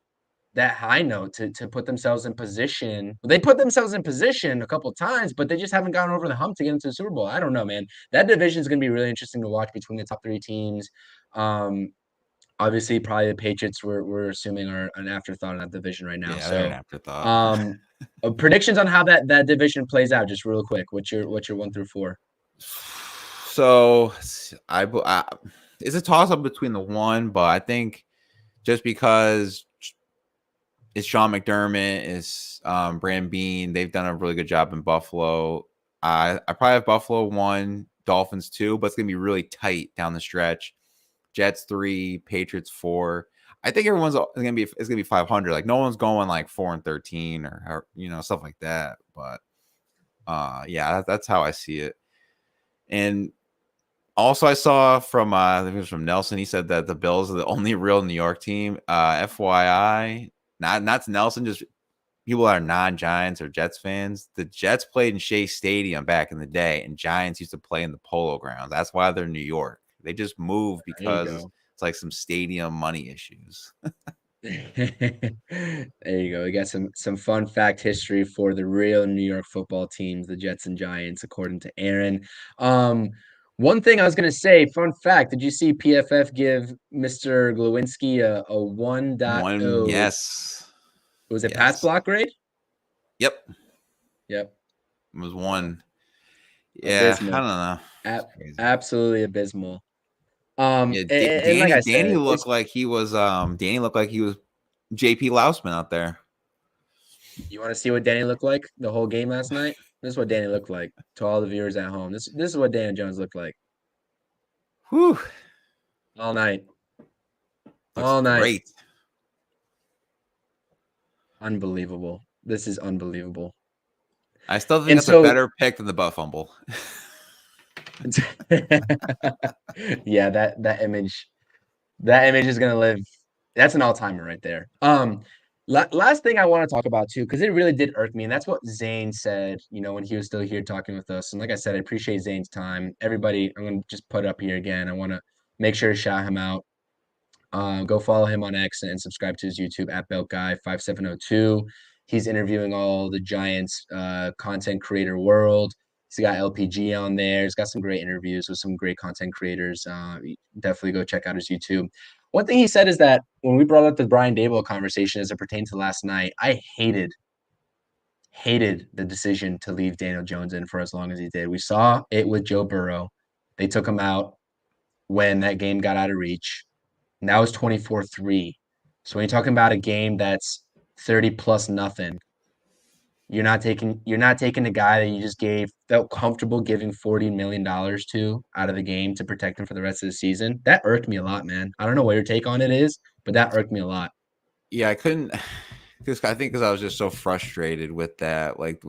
S1: high note to put themselves in position. They put themselves in position a couple of times, but they just haven't gotten over the hump to get into the Super Bowl. I don't know, man. That division is going to be really interesting to watch between the top three teams. Obviously, probably the Patriots we're assuming are an afterthought in that division right now.
S2: Yeah, they're an afterthought.
S1: Predictions on how that division plays out, just real quick. What's your 1 through 4?
S2: So I it's a toss up between the one, but I think just because it's Sean McDermott, it's Brandon Beane, they've done a really good job in Buffalo. I probably have Buffalo 1, Dolphins 2, but it's gonna be really tight down the stretch. Jets 3, Patriots 4. I think everyone's gonna be 500. Like no one's going like 4-13 or stuff like that. But yeah, that's how I see it. And also I saw from I think it was from Nelson. He said that the Bills are the only real New York team. FYI, not to Nelson, just people that are non-Giants or Jets fans. The Jets played in Shea Stadium back in the day, and Giants used to play in the Polo Grounds. That's why they're New York. They just moved because it's like some stadium money issues.
S1: There you go. We got some fun fact history for the real New York football teams, the Jets and Giants, according to Aaron. Um, One thing I was gonna say, fun fact, did you see PFF give Mr. Glowinski a 1.0?
S2: Yes.
S1: Was it pass
S2: Yes.
S1: block grade?
S2: Yep.
S1: Yep.
S2: It was 1. Yeah, I
S1: Abysmal.
S2: don't know. It's crazy.
S1: Absolutely abysmal.
S2: Yeah,
S1: And like I
S2: Danny
S1: said,
S2: looked like he was JP Lausman out there.
S1: you want to see what Danny looked like the whole game last night? This is what Danny looked like to all the viewers at home. This is what Daniel Jones looked like
S2: Whew.
S1: all night.
S2: Looks
S1: All night.
S2: great.
S1: Unbelievable. This is unbelievable.
S2: I still think that's a better pick than the butt fumble.
S1: Yeah, that image is gonna live. That's an all-timer right there. Last thing I want to talk about too, because it really did irk me, and that's what Zane said, when he was still here talking with us. And like I said, I appreciate Zane's time. Everybody, I'm gonna just put it up here again. I want to make sure to shout him out. Go follow him on X and subscribe to his YouTube at BeltGuy5702. He's interviewing all the Giants content creator world. He's got LPG on there. He's got some great interviews with some great content creators. Definitely go check out his YouTube. One thing he said is that when we brought up the Brian Daboll conversation as it pertains to last night, I hated the decision to leave Daniel Jones in for as long as he did. We saw it with Joe Burrow. They took him out when that game got out of reach. And that was 24-3. So when you're talking about a game that's 30 plus nothing, you're not taking the guy that you just felt comfortable giving $40 million to out of the game to protect him for the rest of the season. That irked me a lot, man. I don't know what your take on it is, but that irked me a lot.
S2: Yeah, I couldn't because I was just so frustrated with that. Like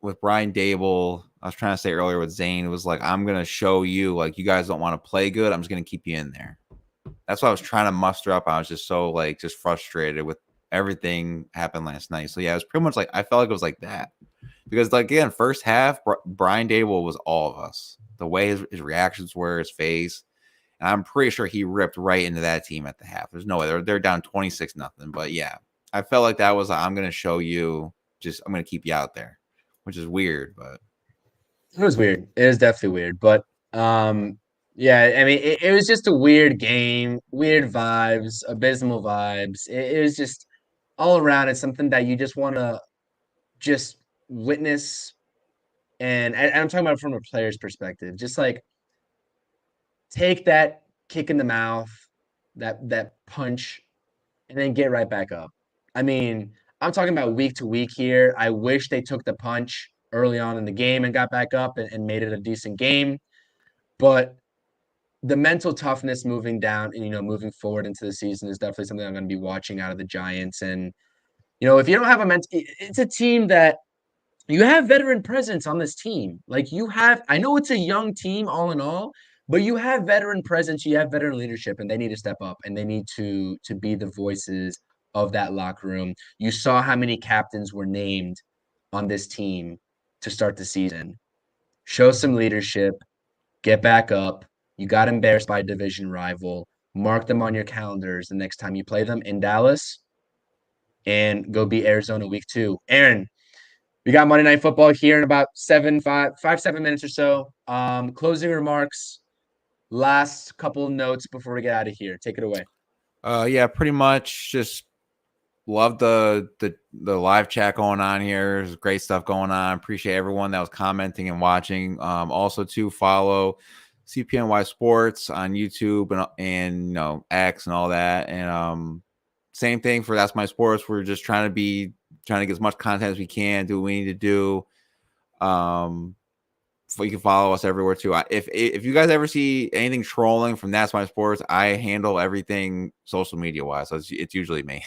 S2: with Brian Daboll, I was trying to say earlier with Zane, it was like, I'm gonna show you, like, you guys don't want to play good. I'm just gonna keep you in there. That's what I was trying to muster up. I was just so just frustrated with everything happened last night. So yeah, it was pretty much like I felt like it was like that because again, first half Brian Daboll was all of us. The way his reactions were, his face, and I'm pretty sure he ripped right into that team at the half. There's no way they're down 26-0. But yeah, I felt like that was I'm going to show you. I'm going to keep you out there, which is weird, but
S1: it was weird. It was definitely weird, but yeah, I mean, it was just a weird game, weird vibes, abysmal vibes. It was just all around. It's something that you just want to just witness. And I'm talking about from a player's perspective, just like take that kick in the mouth, that punch, and then get right back up. I mean, I'm talking about week to week here. I wish they took the punch early on in the game and got back up and made it a decent game. But the mental toughness moving down and, moving forward into the season is definitely something I'm going to be watching out of the Giants. And, if you don't have it's a team that you have veteran presence on this team. Like I know it's a young team all in all, but you have veteran presence, you have veteran leadership, and they need to step up and they need to be the voices of that locker room. You saw how many captains were named on this team to start the season. Show some leadership, get back up. You got embarrassed by a division rival. Mark them on your calendars the next time you play them in Dallas and go beat Arizona week 2. Aaron, we got Monday Night Football here in about 7 minutes or so. Closing remarks, last couple of notes before we get out of here. Take it away.
S2: Yeah, pretty much just love the live chat going on here. There's great stuff going on. Appreciate everyone that was commenting and watching. Also to follow CPNY Sports on YouTube and X and all that. And same thing for That's My Sports. We're just trying to get as much content as we can, do what we need to do. So you can follow us everywhere too. If you guys ever see anything trolling from That's My Sports, I handle everything social media wise. So it's usually me.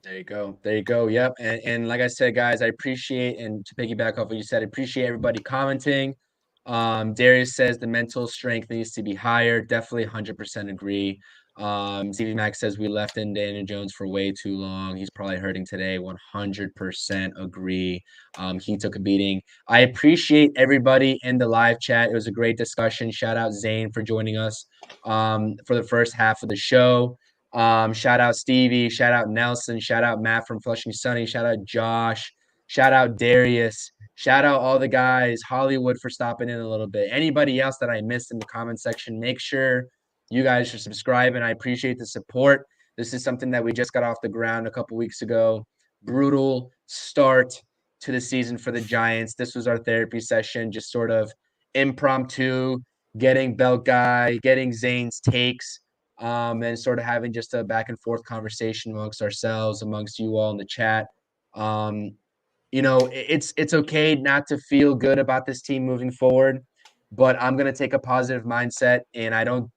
S1: There you go. Yep. And like I said, guys, I appreciate, and to piggyback off what you said, I appreciate everybody commenting. Darius says the mental strength needs to be higher. Definitely 100% agree. CV Max says we left in Daniel Jones for way too long. He's probably hurting today. 100% agree. He took a beating. I appreciate everybody in the live chat. It was a great discussion. Shout out Zane for joining us for the first half of the show. Shout out Stevie, shout out Nelson, shout out Matt from Flushing Sunny, shout out Josh, shout out Darius, shout out all the guys, Hollywood for stopping in a little bit. Anybody else that I missed in the comment section, make sure you guys should subscribe, and I appreciate the support. This is something that we just got off the ground a couple weeks ago. Brutal start to the season for the Giants. This was our therapy session, just sort of impromptu, getting Belt Guy, getting Zane's takes, and sort of having just a back and forth conversation amongst ourselves, amongst you all in the chat. It's okay not to feel good about this team moving forward, but I'm going to take a positive mindset, and I don't,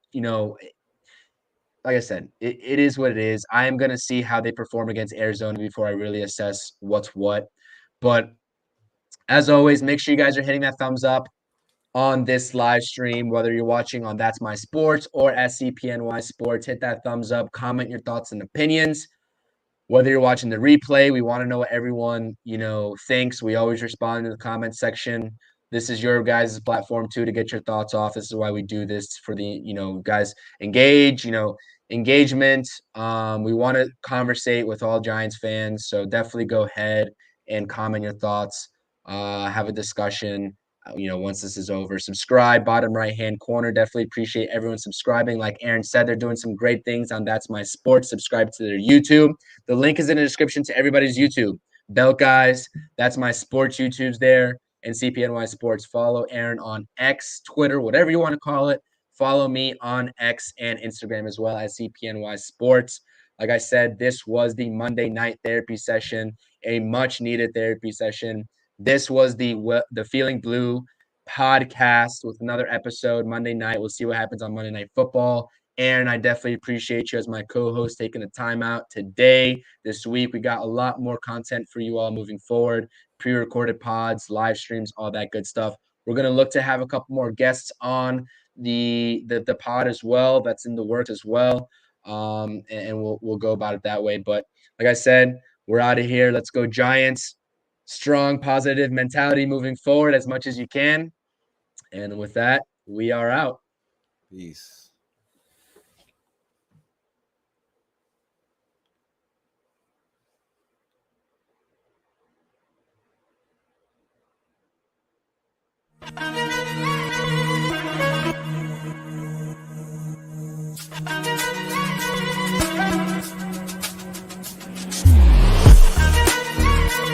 S1: like I said, it is what it is. I am going to see how they perform against Arizona before I really assess what's what. But as always, make sure you guys are hitting that thumbs up on this live stream, whether you're watching on That's My Sports or SCPNY Sports. Hit that thumbs up, comment your thoughts and opinions. Whether you're watching the replay, we want to know what everyone, thinks. We always respond in the comment section. This is your guys' platform too to get your thoughts off. This is why we do this for the, guys engagement. We want to conversate with all Giants fans. So definitely go ahead and comment your thoughts. Have a discussion. Once this is over, subscribe, bottom right-hand corner. Definitely appreciate everyone subscribing. Like Aaron said, they're doing some great things on That's My Sports. Subscribe to their YouTube. The link is in the description to everybody's YouTube. Belt Guys, That's My Sports YouTube's there, and CPNY Sports. Follow Aaron on X, Twitter, whatever you want to call it. Follow me on X and Instagram as well as CPNY Sports. Like I said, this was the Monday night therapy session, a much-needed therapy session. This was the Feeling Blue podcast with another episode Monday night. We'll see what happens on Monday Night Football. Aaron, I definitely appreciate you as my co-host taking the time out today, this week. We got a lot more content for you all moving forward, pre-recorded pods, live streams, all that good stuff. We're going to look to have a couple more guests on the pod as well. That's in the works as well. And we'll go about it that way. But like I said, we're out of here. Let's go Giants. Strong, positive mentality moving forward as much as you can. And with that, we are out.
S2: Peace.